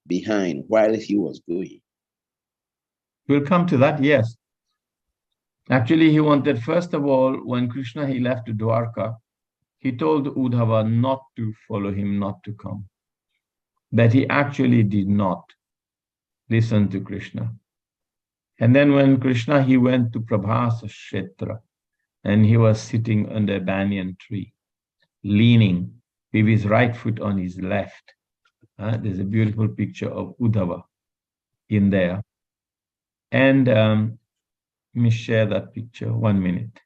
behind while he was going? We'll come to that, yes. Actually, he wanted, first of all, when Krishna, he left Dwarka, he told Udva not to follow him, not to come. But he actually did not listen to Krishna. And then when Krishna, he went to Prabhasa Kshetra, and he was sitting under a banyan tree, leaning with his right foot on his left. There's a beautiful picture of Udva in there. And let me share that picture, 1 minute.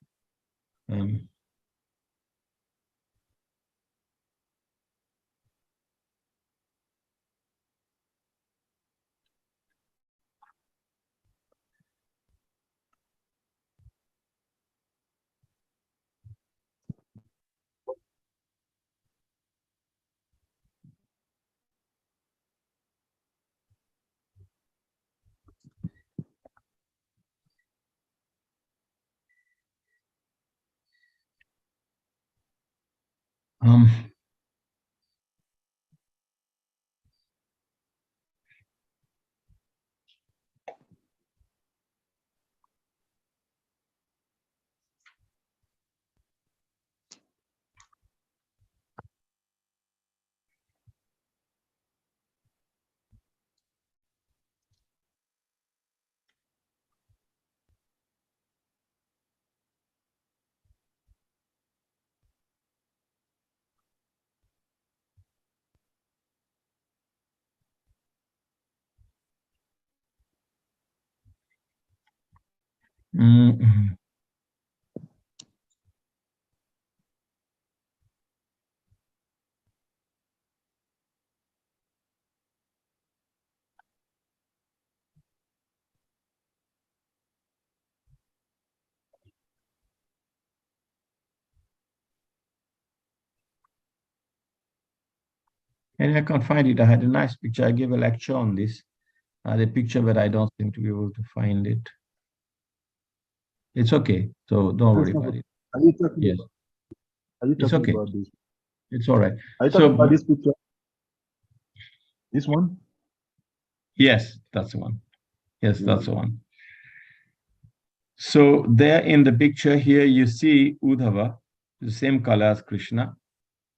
Um, mm, and I can't find it. I had a nice picture. I gave a lecture on this. The picture, but I don't seem to be able to find it. It's okay. So don't worry about it. Are you talking Yes, about? Are you it's talking okay. about this? It's all right. Are you talking So about this picture? This one? yes, that's the one. Yes, that's the Mm. one. So there in the picture here, you see Udhava, the same color as Krishna,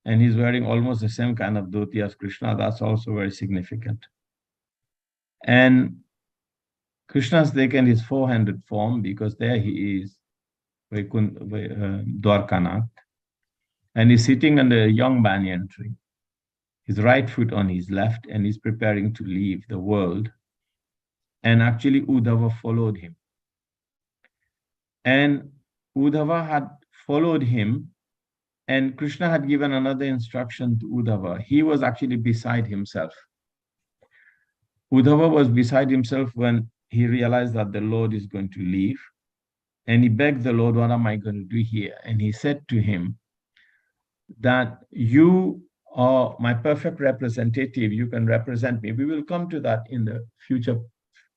and he's wearing almost the same kind of dhoti as Krishna. That's also very significant. And Krishna has taken his four-handed form because there he is, Dwarkanath, and he's sitting under a young banyan tree, his right foot on his left, and he's preparing to leave the world. And actually, Udhava followed him. And Udhava had followed him, and Krishna had given another instruction to Udhava. He was actually beside himself. Udhava was beside himself when he realized that the Lord is going to leave. And he begged the Lord, what am I going to do here? And he said to him that you are my perfect representative. You can represent me. We will come to that in the future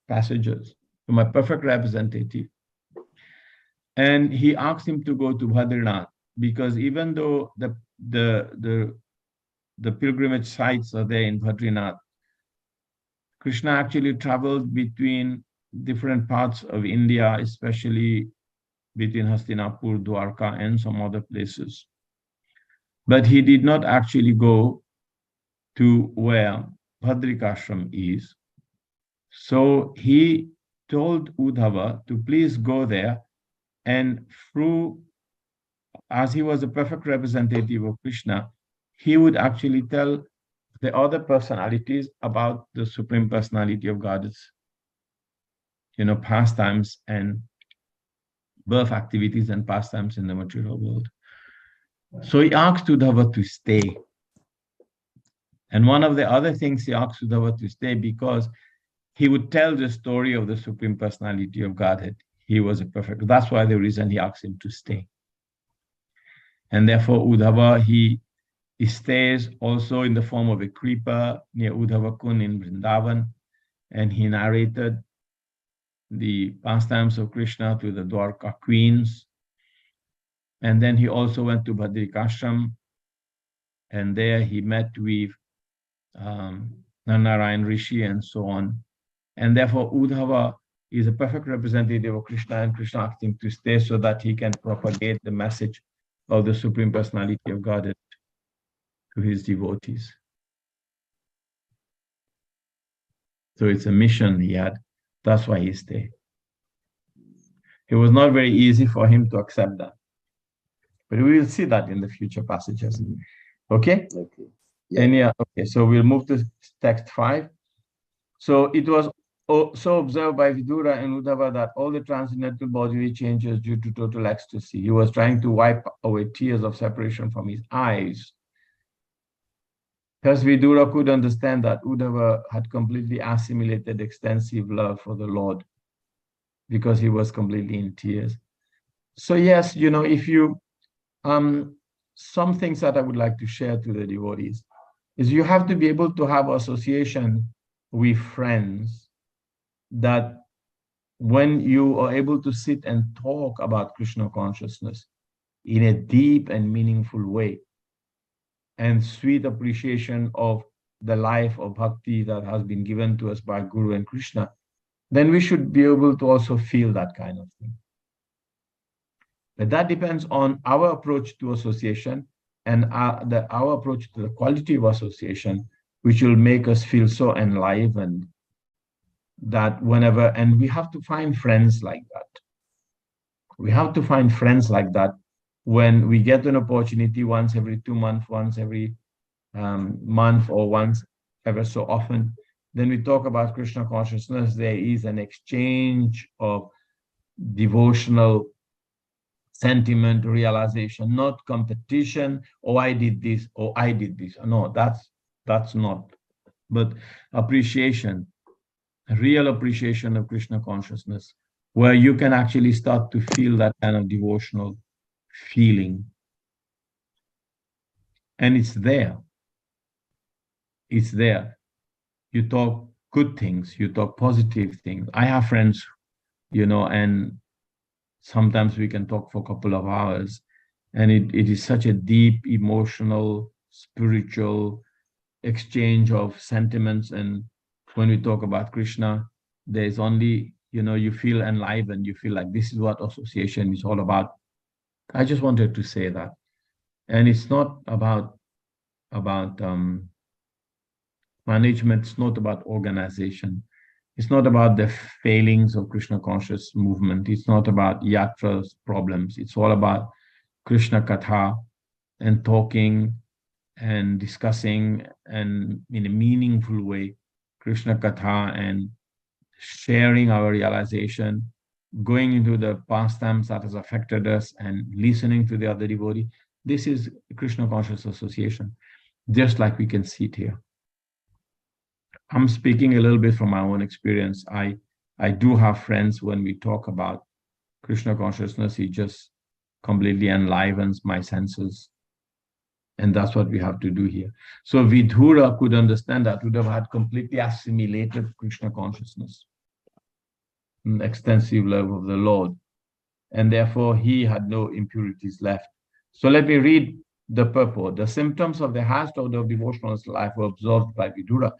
passages. You're my perfect representative. And he asked him to go to Badrinath because even though the pilgrimage sites are there in Badrinath, Krishna actually traveled between different parts of India, especially between Hastinapur, Dwarka, and some other places. But he did not actually go to where Bhadrikashram is. So he told Udhava to please go there, and through, as he was a perfect representative of Krishna, he would actually tell the other personalities about the Supreme Personality of God's, pastimes and birth activities and pastimes in the material world. So he asked Udhava to stay. And one of the other things he asked Udhava to stay because he would tell the story of the Supreme Personality of Godhead. He was a perfect, that's why the reason he asked him to stay. And therefore Udhava, he stays also in the form of a creeper near Udhava Kun in Vrindavan, and he narrated the pastimes of Krishna to the Dwarka queens. And then he also went to Bhadrikashram, and there he met with Narayan Rishi and so on. And therefore Udhava is a perfect representative of Krishna, and Krishna asked him to stay so that he can propagate the message of the Supreme Personality of Godhead to his devotees. So it's a mission he had. That's why he stayed. It was not very easy for him to accept that. But we will see that in the future passages. Okay? Okay. Yeah. Okay, so we'll move to text 5. So it was so observed by Vidura and Udhava that all the transcendental bodily changes due to total ecstasy. He was trying to wipe away tears of separation from his eyes. Thus, Vidura could understand that Udhava had completely assimilated extensive love for the Lord because he was completely in tears. So yes, if you, some things that I would like to share to the devotees is you have to be able to have association with friends that when you are able to sit and talk about Krishna consciousness in a deep and meaningful way, and sweet appreciation of the life of bhakti that has been given to us by Guru and Krishna, then we should be able to also feel that kind of thing. But that depends on our approach to association and our approach to the quality of association, which will make us feel so enlivened that whenever, and we have to find friends like that. We have to find friends like that when we get an opportunity once every 2 months, once every month, or once ever so often. Then we talk about Krishna consciousness. There is an exchange of devotional sentiment, realization, not competition. Oh, I did this. Oh, I did this. No, that's not. But appreciation, real appreciation of Krishna consciousness, where you can actually start to feel that kind of devotional feeling. And it's there. It's there. You talk good things, you talk positive things. I have friends, and sometimes we can talk for a couple of hours, and it is such a deep, emotional, spiritual exchange of sentiments. And when we talk about Krishna, there's only, you feel enlivened, you feel like this is what association is all about. I just wanted to say that. And it's not about management, it's not about organization. It's not about the failings of Krishna conscious movement. It's not about yatra's problems. It's all about Krishna Katha and talking and discussing, and in a meaningful way, Krishna Katha, and sharing our realization, going into the pastimes that has affected us and listening to the other devotee. This is Krishna conscious association, just like we can see it here. I'm speaking a little bit from my own experience. I do have friends, when we talk about Krishna consciousness, it just completely enlivens my senses. And that's what we have to do here. So Vidura could understand that, would have had completely assimilated Krishna consciousness, an extensive love of the Lord. And therefore he had no impurities left. So let me read the purport. The symptoms of the highest order of devotional life were observed by Vidura,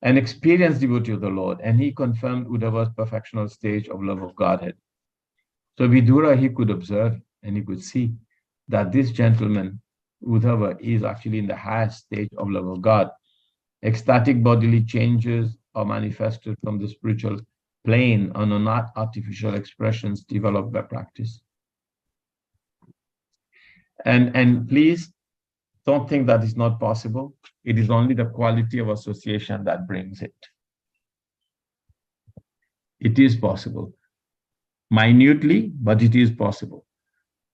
an experienced devotee of the Lord, and he confirmed Uddhava's perfectional stage of love of Godhead. So Vidura, he could observe and he could see that this gentleman, Uddhava, is actually in the highest stage of love of God. Ecstatic bodily changes are manifested from the spiritual plane and are not artificial expressions developed by practice. And please don't think that is not possible. It is only the quality of association that brings it. It is possible. Minutely, but it is possible.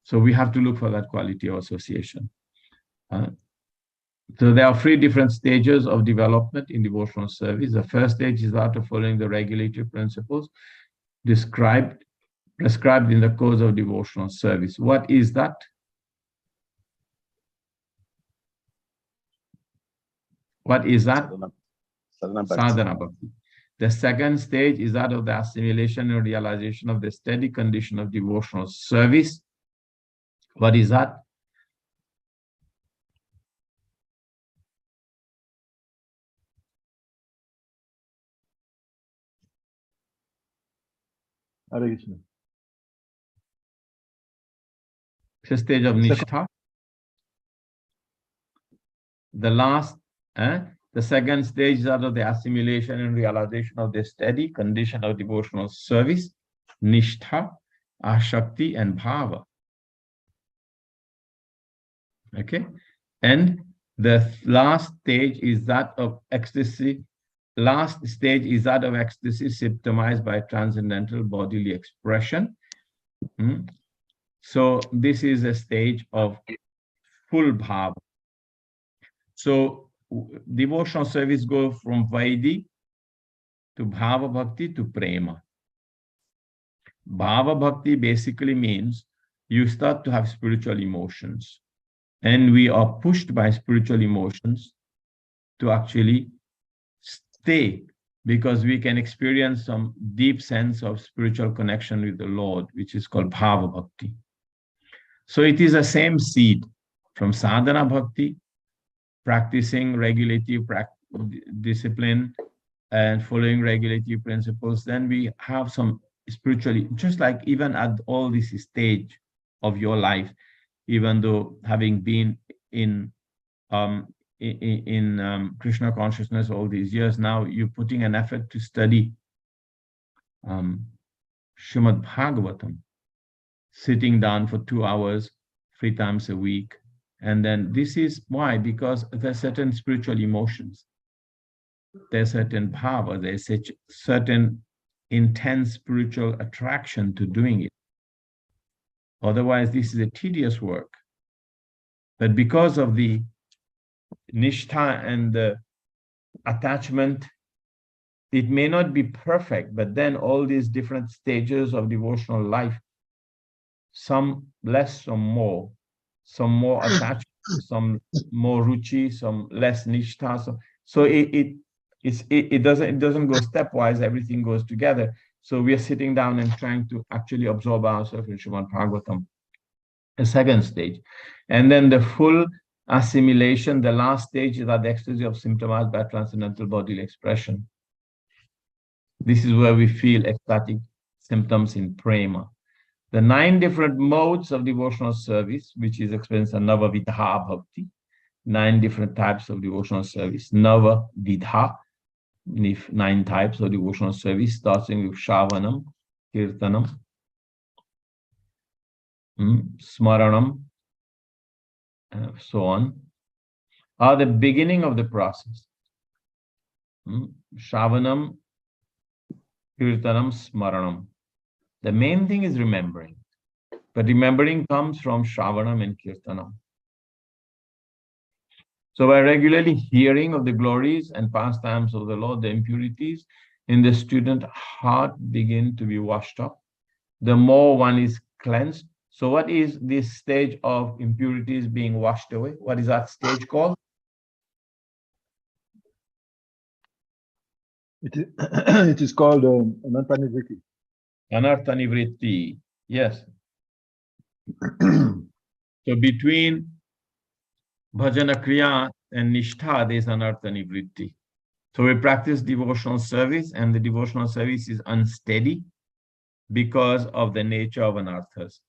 So we have to look for that quality of association. So there are 3 different stages of development in devotional service. The first stage is that of following the regulatory principles prescribed in the course of devotional service. What is that? What is that? Sadhana Bhakti. The second stage is that of the assimilation and realization of the steady condition of devotional service. What is that? Hare Krishna. The stage of Nishtha. The second stage is out of the assimilation and realization of the steady condition of devotional service, Nishtha, Ashakti, and Bhava. Okay, and the last stage is that of ecstasy. Last stage is that of ecstasy symptomized by transcendental bodily expression. So this is a stage of full bhava. So devotional service goes from Vaidhi to Bhava Bhakti to Prema. Bhava Bhakti basically means you start to have spiritual emotions, and we are pushed by spiritual emotions to actually stay, because we can experience some deep sense of spiritual connection with the Lord, which is called Bhava Bhakti. So it is the same seed from Sadhana Bhakti practicing regulative discipline and following regulative principles, then we have some spiritually, just like even at all this stage of your life, even though having been in Krishna consciousness all these years, now you're putting an effort to study Srimad Bhagavatam, sitting down for 2 hours, 3 times a week. And then this is why, because there are certain spiritual emotions, there's certain power, there's such certain intense spiritual attraction to doing it. Otherwise, this is a tedious work. But because of the nishtha and the attachment, it may not be perfect, but then all these different stages of devotional life, some less, some more attachment, some more ruchi, some less nishtha. So it doesn't go stepwise, everything goes together. So we are sitting down and trying to actually absorb ourselves in Srimad Bhagavatam, a second stage. And then the full assimilation, the last stage, is at the ecstasy of symptomized by transcendental bodily expression. This is where we feel ecstatic symptoms in prema. The 9 different modes of devotional service, which is experienced in Navavidha Bhakti, 9 different types of devotional service. Navavidha, 9 types of devotional service, starting with Shravanam, Kirtanam, Smaranam, so on, are the beginning of the process. Shravanam, Kirtanam, Smaranam. The main thing is remembering, but remembering comes from Shravanam and Kirtanam. So by regularly hearing of the glories and pastimes of the Lord, the impurities in the student heart begin to be washed up. The more one is cleansed. So what is this stage of impurities being washed away? What is that stage called? It is called Anantanivritti. Anarthanivritti, yes. So between bhajana kriya and nishtha, there is anarthanivritti. So we practice devotional service, and the devotional service is unsteady because of the nature of anarthas.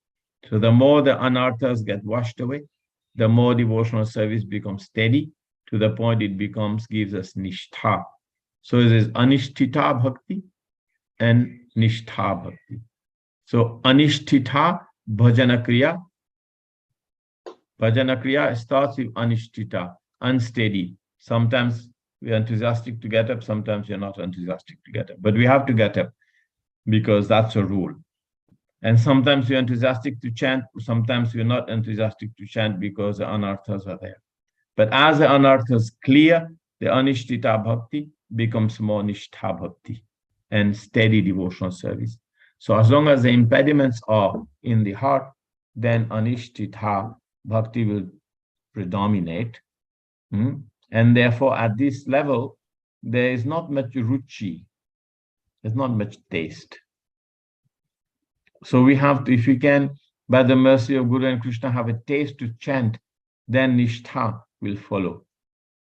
So the more the anarthas get washed away, the more devotional service becomes steady, to the point it gives us nishtha. So it is anishtita bhakti and nishtha bhakti. So anishtita bhajana kriya. Bhajana kriya starts with anishtita, unsteady. Sometimes we're enthusiastic to get up, sometimes we're not enthusiastic to get up. But we have to get up because that's a rule. And sometimes we're enthusiastic to chant, sometimes we're not enthusiastic to chant because the anarthas are there. But as the anarthas clear, the anishtita bhakti becomes more nishtha bhakti and steady devotional service. So as long as the impediments are in the heart, then anishtita bhakti will predominate. And therefore, at this level, there is not much ruchi, there's not much taste. So we have to, if we can, by the mercy of Guru and Krishna, have a taste to chant, then nishtha will follow.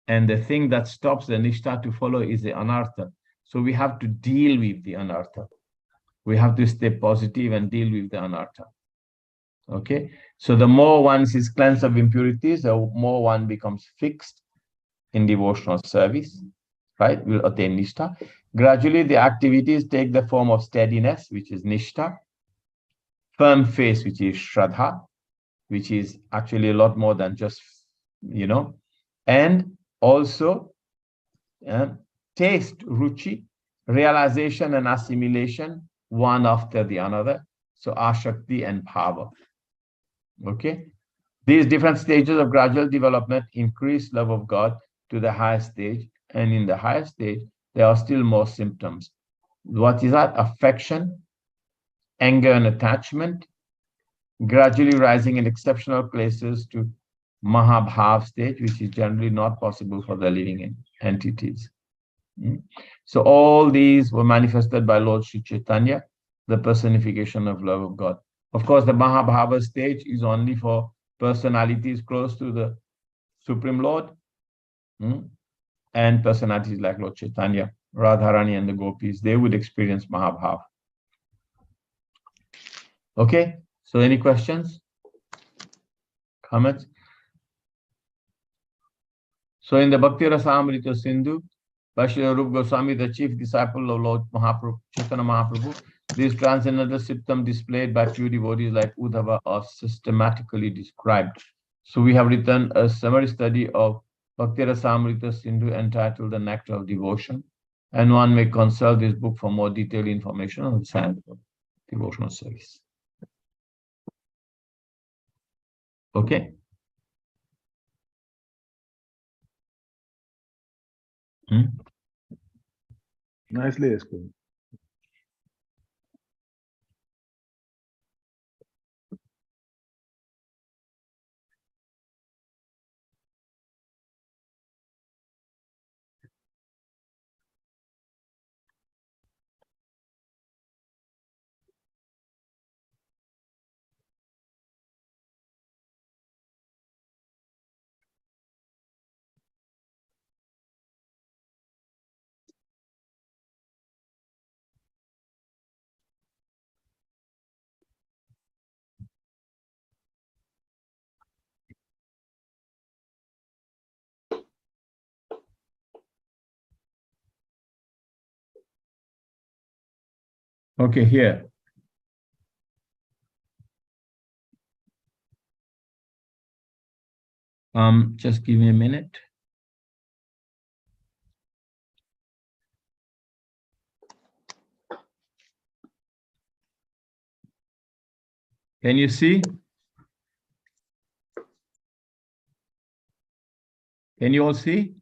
And the thing that stops the nishtha to follow is the anartha. So we have to deal with the anartha. We have to stay positive and deal with the anartha. Okay? So the more one is cleansed of impurities, the more one becomes fixed in devotional service, right? Will attain nishtha. Gradually, the activities take the form of steadiness, which is nishtha, firm faith, which is shraddha, which is actually a lot more than just, and also taste, ruchi, realization and assimilation, one after the another. So ashakti and power. Okay? These different stages of gradual development increase love of God to the highest stage. And in the highest stage, there are still more symptoms. What is that? Affection, anger and attachment, gradually rising in exceptional places to Mahabhav stage, which is generally not possible for the living entities. So all these were manifested by Lord Sri Chaitanya, the personification of love of God. Of course, the Mahabhava stage is only for personalities close to the Supreme Lord, And personalities like Lord Chaitanya, Radharani, and the gopis, they would experience Mahabhav. Okay, so any questions? Comments? So in the Bhakti Rasamrita Sindhu, Bhashya Rup Goswami, the chief disciple of Lord Mahaprabhu, Chaitanya Mahaprabhu, these transcendental symptoms displayed by pure devotees like Udva are systematically described. So we have written a summary study of Bhakti Rasamrita Sindhu entitled The Nectar of Devotion, and one may consult this book for more detailed information on the science of devotional service. Okay. Nicely explained. Okay, here. Just give me a minute. Can you see? Can you all see?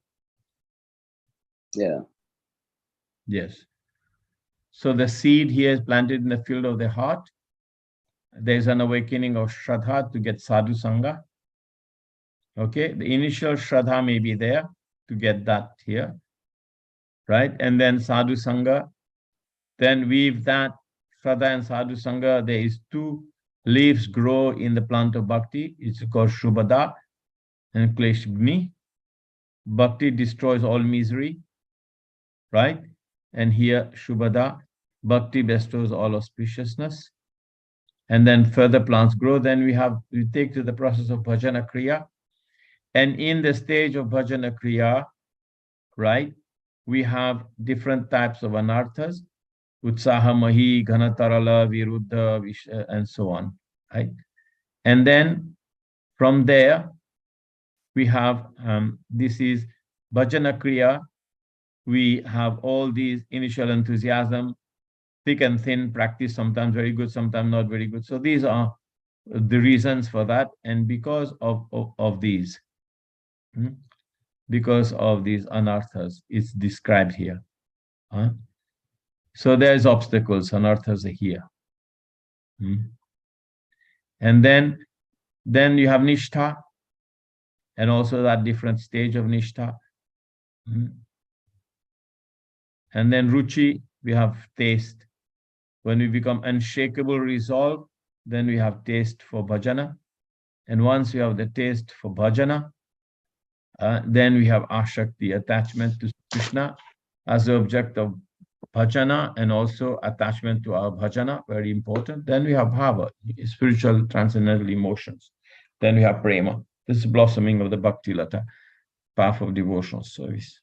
Yeah. Yes. So the seed here is planted in the field of the heart. There's an awakening of Shraddha to get sadhu sangha. Okay, the initial Shraddha may be there to get that here, right? And then sadhu sangha. Then with that Shraddha and sadhu sangha, there is two leaves grow in the plant of bhakti. It's called Shubhada and Kleshgni. Bhakti destroys all misery, right? And here Shubhada, Bhakti bestows all auspiciousness. And then further plants grow. Then we take to the process of bhajana kriya. And in the stage of bhajana kriya, right, we have different types of anarthas, utsaha mahi, ghanatarala, viruddha, and so on, right? And then from there, we have, this is bhajana kriya. We have all these initial enthusiasm, thick and thin practice, sometimes very good, sometimes not very good. So these are the reasons for that. And because of these, because of these anarthas, it's described here. So there's obstacles, anarthas are here. And then you have nishtha, and also that different stage of nishtha. And then ruchi, we have taste. When we become unshakable resolve, then we have taste for bhajana. And once we have the taste for bhajana, then we have ashakti, attachment to Krishna as the object of bhajana, and also attachment to our bhajana, very important. Then we have bhava, spiritual transcendental emotions. Then we have prema. This is blossoming of the bhakti lata, path of devotional service.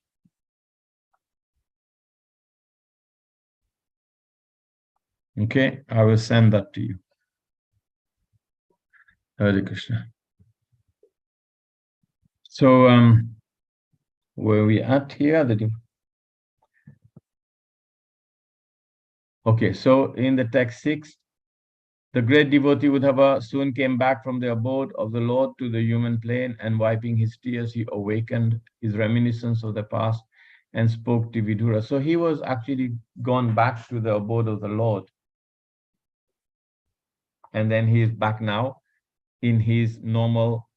Okay, I will send that to you. Hare Krishna. So, where we at here? Okay, so in the text 6, the great devotee Udva soon came back from the abode of the Lord to the human plane, and wiping his tears, he awakened his reminiscence of the past and spoke to Vidura. So he was actually gone back to the abode of the Lord. And then he is back now in his normal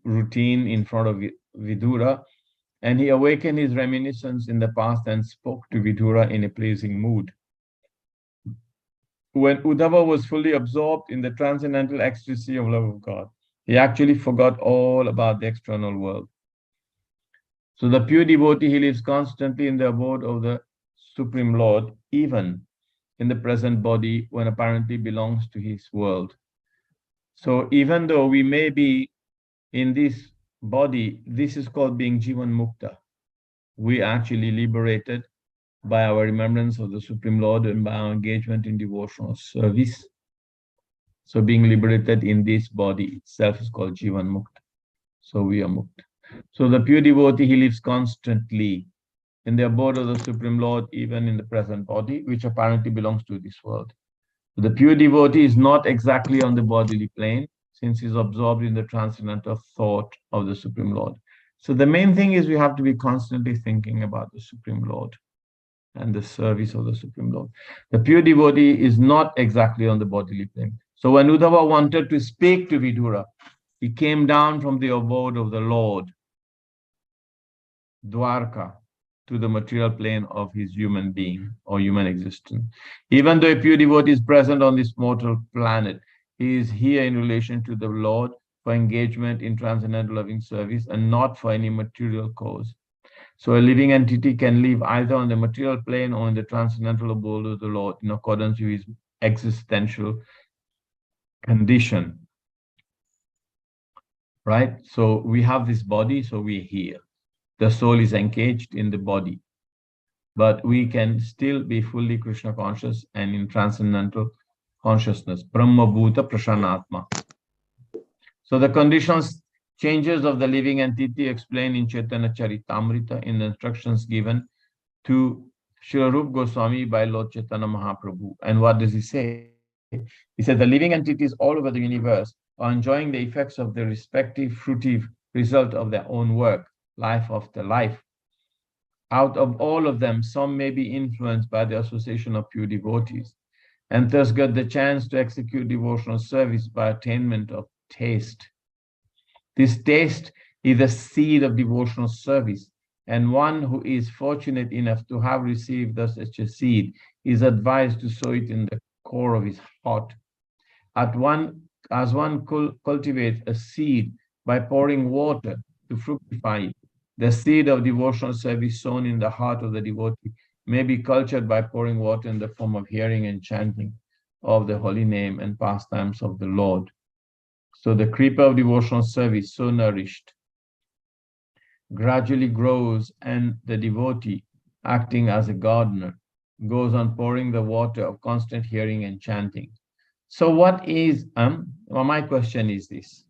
routine in front of Vidura. And he awakened his reminiscence in the past and spoke to Vidura in a pleasing mood. When Uddhava was fully absorbed in the transcendental ecstasy of love of God, he actually forgot all about the external world. So the pure devotee, he lives constantly in the abode of the Supreme Lord, even in the present body when apparently belongs to his world. So even though we may be in this body, this is called being Jivan Mukta. We are actually liberated by our remembrance of the Supreme Lord and by our engagement in devotional service. So being liberated in this body itself is called Jivan Mukta. So we are Mukta. So the pure devotee, he lives constantly in the abode of the Supreme Lord, even in the present body, which apparently belongs to this world. The pure devotee is not exactly on the bodily plane, since he's absorbed in the transcendental thought of the Supreme Lord. So the main thing is we have to be constantly thinking about the Supreme Lord and the service of the Supreme Lord. The pure devotee is not exactly on the bodily plane. So when Udva wanted to speak to Vidura, he came down from the abode of the Lord, Dwarka, to the material plane of his human being or human existence. Even though a pure devotee is present on this mortal planet, he is here in relation to the Lord for engagement in transcendental loving service and not for any material cause. So a living entity can live either on the material plane or in the transcendental abode of the Lord in accordance with his existential condition. Right? So we have this body, so we're here. The soul is engaged in the body, but we can still be fully Krishna conscious and in transcendental consciousness. Brahma Bhuta Prashanatma. So the conditions changes of the living entity explained in Chaitanya Charitamrita in the instructions given to Srila Rupa Goswami by Lord Chaitanya Mahaprabhu. And what does he say? He said the living entities all over the universe are enjoying the effects of the respective fruitive result of their own work, life after life. Out of all of them, some may be influenced by the association of pure devotees, and thus get the chance to execute devotional service by attainment of taste. This taste is the seed of devotional service, and one who is fortunate enough to have received thus such a seed is advised to sow it in the core of his heart. As one cultivates a seed by pouring water to fructify it, the seed of devotional service sown in the heart of the devotee may be cultured by pouring water in the form of hearing and chanting of the holy name and pastimes of the Lord. So the creeper of devotional service, so nourished, gradually grows, and the devotee, acting as a gardener, goes on pouring the water of constant hearing and chanting. So what is, well, my question is this.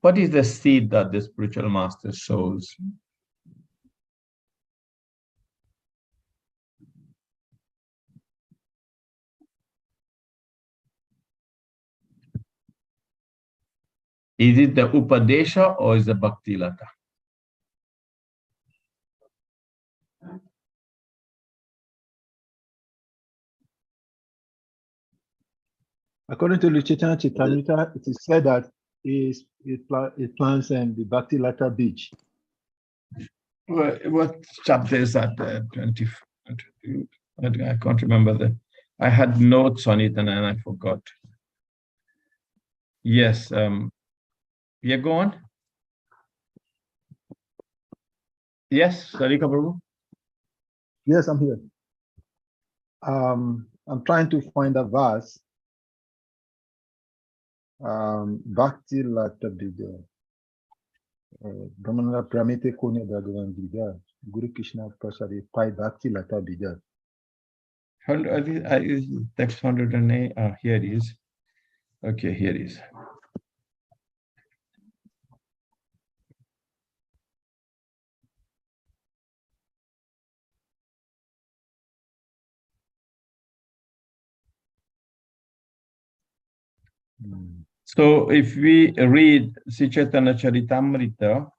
What is the seed that the spiritual master sows? Is it the Upadesha or is it Bhakti Lata? According to Chaitanya Charitamrita, it is said that it plants the Bhakti Lata beach. What chapter is that? 20, I can't remember I had notes on it and I forgot. Yes, yeah, go on. Yes, Sarika Prabhu. Yes, I'm here. I'm trying to find a verse. Bhakti Lata Bija. Brahmana Pramite Kone Bhagavan Bija. Guru Krishna Prasadi Pai Bhakti Lata Bija. Text 108. Here it is. Okay, here it is. So if we read Sri Chaitanya Charitamrita,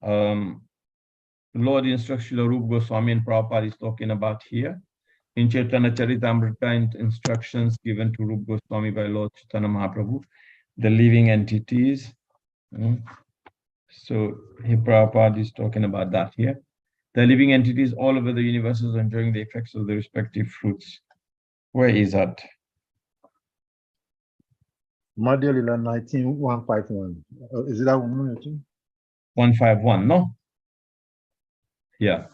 Lord instructs Srila Rupa Goswami and Prabhupada is talking about here. In Chaitanya Charitamrita, instructions given to Rupa Goswami by Lord Chaitanya Mahaprabhu, the living entities. So here Prabhupada is talking about that here. The living entities all over the universe are enjoying the effects of the respective fruits. Where is that? Madhya Lila 19:151. Is it that one? 151, no? Yeah.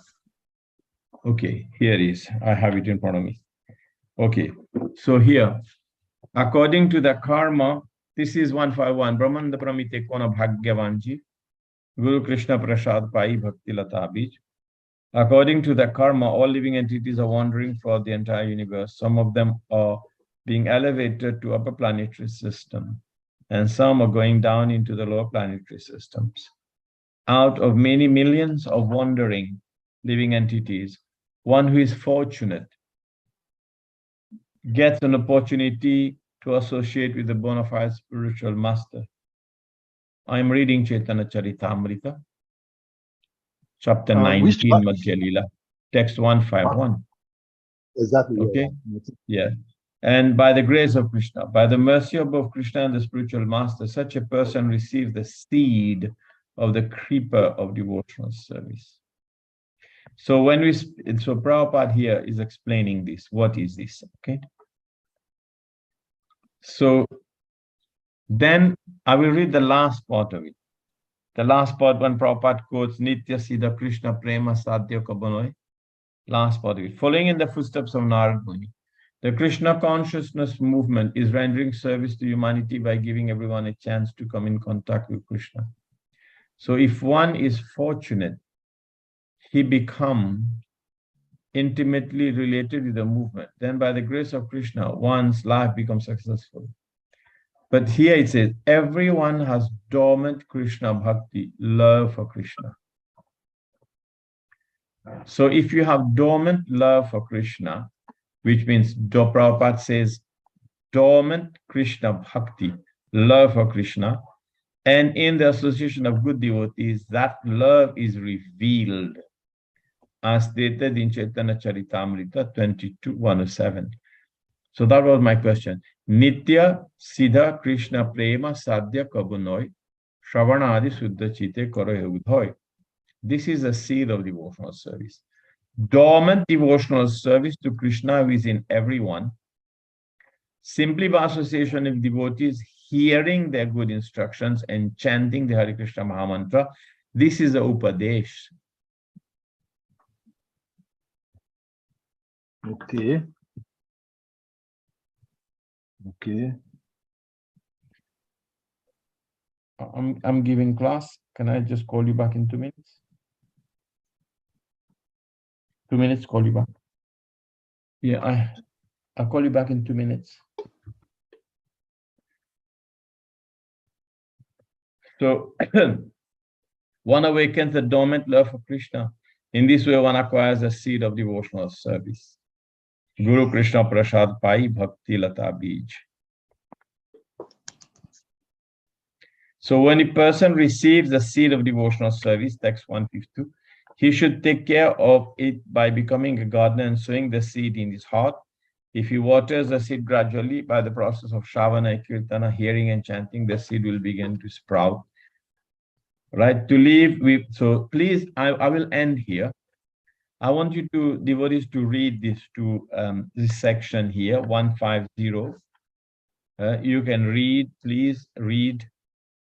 Okay, here it is. I have it in front of me. Okay, so here, according to the karma, this is 151. Brahmanda Pramite Kona Bhagyavanji, Guru Krishna Prasad Pai Bhakti Lata Bij. According to the karma, all living entities are wandering throughout the entire universe. Some of them are being elevated to upper planetary system, and some are going down into the lower planetary systems. Out of many millions of wandering living entities, one who is fortunate gets an opportunity to associate with the bona fide spiritual master. I'm reading Chaitanya Charitamrita, chapter 19, Madhya Lila, text 151. Exactly. Okay? Yeah. And by the grace of Krishna, by the mercy of both Krishna and the spiritual master, such a person receives the seed of the creeper of devotional service. So when so Prabhupada here is explaining this. What is this? Okay. So then I will read the last part of it. The last part when Prabhupada quotes Nitya Siddha Krishna Prema Sadhya Kabanoy. Last part of it. Following in the footsteps of Narad Muni, the Krishna consciousness movement is rendering service to humanity by giving everyone a chance to come in contact with Krishna. So if one is fortunate, he becomes intimately related with the movement. Then by the grace of Krishna, one's life becomes successful. But here it says, everyone has dormant Krishna bhakti, love for Krishna. So if you have dormant love for Krishna, which means Prabhupada says dormant Krishna bhakti, love for Krishna, and in the association of good devotees, that love is revealed, as stated in Chaitanya Charitamrita 22:107. So that was my question. Nitya Siddha Krishna Prema Sadhya Kabunoi Shravanadi Suddha Chite Karo. This is a seed of devotional service. Dormant devotional service to Krishna is in everyone. Simply by association with devotees, hearing their good instructions and chanting the Hare Krishna Mahamantra, this is a Upadesh. Okay. Okay. I'm giving class. Can I just call you back in 2 minutes? 2 minutes, call you back. Yeah, I'll call you back in 2 minutes. So one awakens the dormant love for Krishna. In this way, one acquires a seed of devotional service. Guru Krishna Prasad Pai Bhakti Lata Bij. So when a person receives the seed of devotional service, text 152, he should take care of it by becoming a gardener and sowing the seed in his heart. If he waters the seed gradually by the process of Shravana, Kirtana, hearing and chanting, the seed will begin to sprout. Right? To leave with, so please, I will end here. I want you to, devotees, to read this this section here, 150. You can read, please read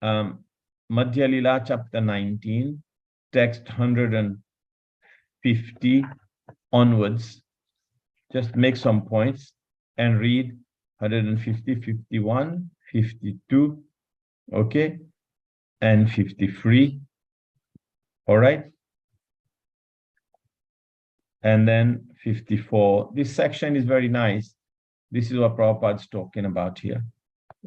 Madhya Lila chapter 19, text 150 onwards. Just make some points and read 150, 51, 52, okay, and 53. All right. And then 54. This section is very nice. This is what Prabhupada's talking about here.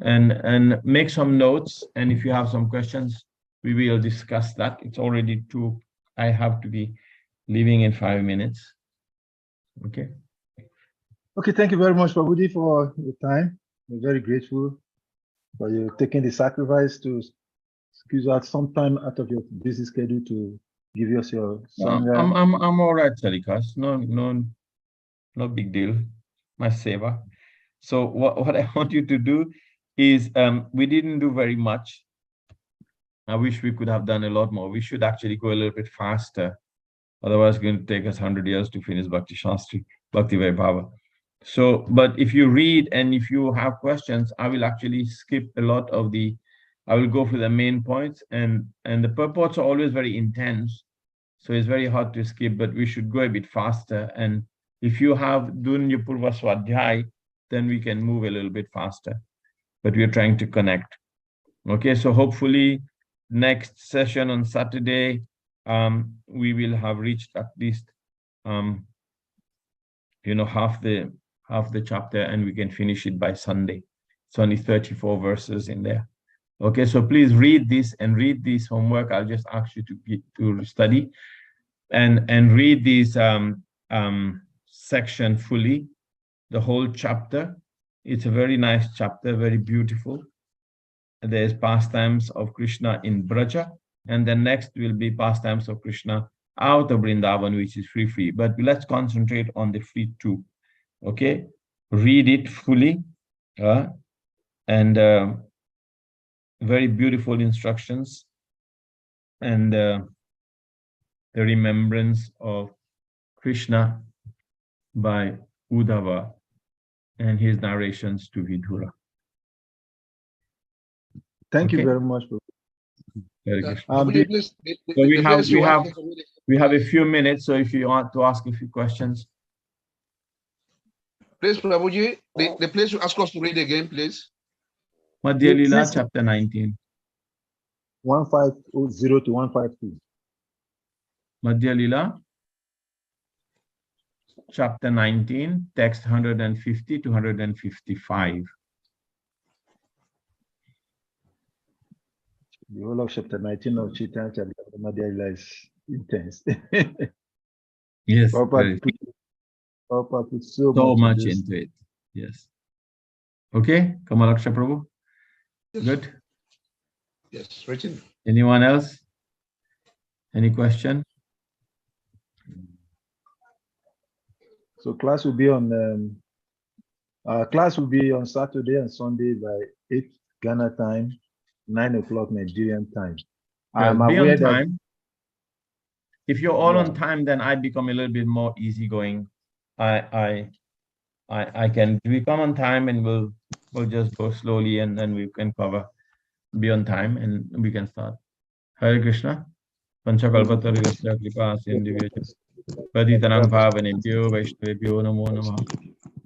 And make some notes. And if you have some questions, we will discuss that. It's already 2. I have to be leaving in 5 minutes. Okay. Okay, thank you very much, Prabhuji, for your time. We're very grateful for you taking the sacrifice to squeeze out some time out of your busy schedule to give us your. I'm all right, Chalikas. No big deal. My seva. So what I want you to do is we didn't do very much. I wish we could have done a lot more. We should actually go a little bit faster. Otherwise, it's going to take us 100 years to finish Bhakti Shastri, Bhakti Vaibhava. So, but if you read and if you have questions, I will actually skip a lot of the I will go for the main points, and the purports are always very intense, so it's very hard to skip, but we should go a bit faster. And if you have Dunya Purva Swadhyay, then we can move a little bit faster, but we're trying to connect. Okay, so hopefully next session on Saturday, we will have reached at least, half the chapter, and we can finish it by Sunday. It's only 34 verses in there. Okay, so please read this and read this homework. I'll just ask you to study and read this section fully, the whole chapter. It's a very nice chapter, very beautiful. There's pastimes of Krishna in Braja, and then next will be pastimes of Krishna out of Vrindavan, which is free. But let's concentrate on the free too. Okay, read it fully, and very beautiful instructions, and the remembrance of Krishna by Udva and his narrations to Vidura. Thank Okay. you very much. We have a few minutes, so if you want to ask a few questions. Please, Prabhuji, the place you ask us to read again, please. Madhya Lila, chapter 19. 150 to 152. Madhya Lila, chapter 19, text 150 to 155. The whole of chapter 19 of Chaitanya Madhya Lila is intense. Yes, Prabhupada put so much into it. Yes. Okay, Kamalaksha Prabhu. Yes. Good. Yes, written. Anyone else? Any question? So class will be on Saturday and Sunday by 8 Ghana time, 9 o'clock Nigerian time. Well, I'm be aware on time. If you're all Yeah. on time, then I become a little bit more easygoing. I can, we come on time, and we'll just go slowly, and then we can cover. Be on time, and we can start. Hare Krishna. Panchakalpatargasya kripa sindhivya paditanam pavanebhyo vaishnavebhyo namo namah.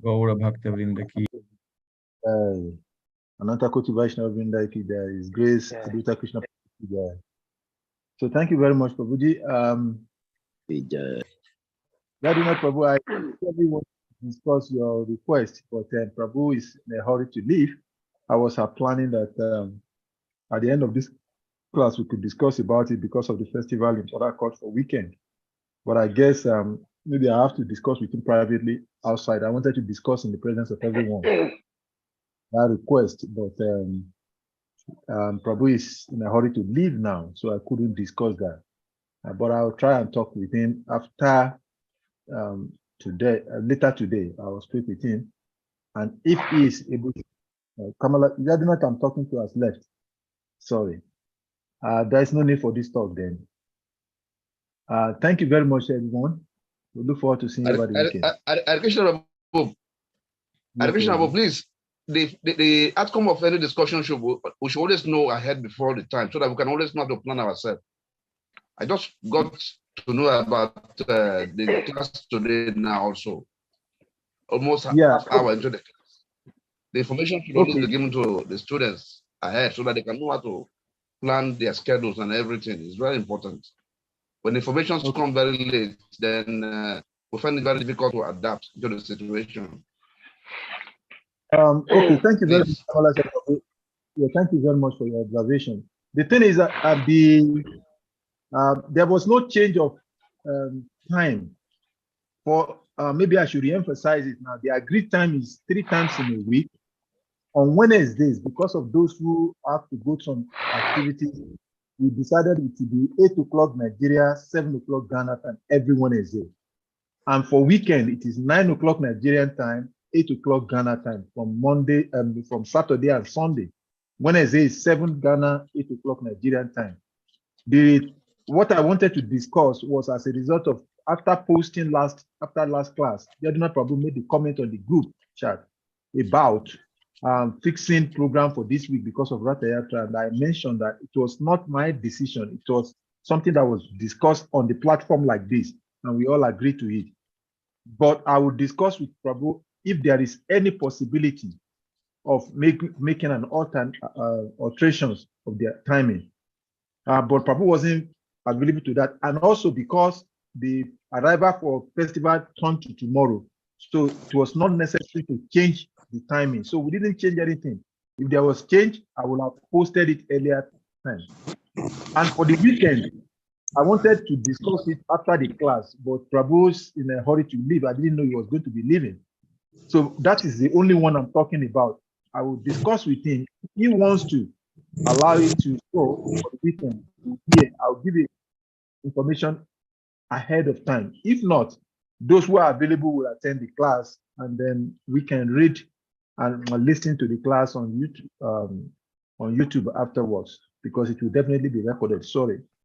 Gaura Bhakta Vrinda ki. Ananta Koti Vaishnava Vrinda ki jai. His Grace Advaita Krishna ki jai. So thank you very much, Prabhuji. Very much, Prabhu. I really want to discuss your request, but Prabhu is in a hurry to leave. I was planning that at the end of this class we could discuss about it because of the festival in Port Harcourt for weekend. But I guess maybe I have to discuss with him privately outside. I wanted to discuss in the presence of everyone that request, but Prabhu is in a hurry to leave now, so I couldn't discuss that. But I'll try and talk with him after today, later today. I will speak with him, and if he is able to, Kamala, Yadunat, I'm talking to us left. Sorry, there is no need for this talk then. Thank you very much, everyone. We look forward to seeing you over the weekend. Krishna, please, the outcome of any discussion we should always know ahead before the time, so that we can always know how to plan ourselves. I just got to know about the class today now also. Almost half hour into the class. The information should always be given to the students ahead so that they can know how to plan their schedules and everything. It's very important. When information comes very late, then we find it very difficult to adapt to the situation. Okay, thank you very much. Yeah, thank you very much for your observation. The thing is that there was no change of time. For maybe I should re-emphasize it now. The agreed time is 3 times in a week. On Wednesdays, because of those who have to go to some activities, we decided it to be 8 o'clock Nigeria, 7 o'clock Ghana time every Wednesday. And for weekend, it is 9 o'clock Nigerian time, 8 o'clock Ghana time from Monday and from Saturday and Sunday. Wednesday is 7 Ghana, 8 o'clock Nigerian time. What I wanted to discuss was as a result of after posting after last class, Yaduna Prabhu made the comment on the group chat about fixing program for this week because of Ratayatra, and I mentioned that it was not my decision. It was something that was discussed on the platform like this, and we all agreed to it. But I will discuss with Prabhu if there is any possibility of making an alterations of their timing. But Prabhu wasn't available to that, and also because the arrival for festival turned to tomorrow, so it was not necessary to change the timing. So we didn't change anything. If there was change, I would have posted it earlier time. And for the weekend, I wanted to discuss it after the class, but Prabhu's in a hurry to leave. I didn't know he was going to be leaving. So that is the only one I'm talking about. I will discuss with him. If he wants to allow it to go for the weekend, yeah, I'll give you information ahead of time. If not, those who are available will attend the class, and then we can read and listen to the class on YouTube afterwards, because it will definitely be recorded. Sorry.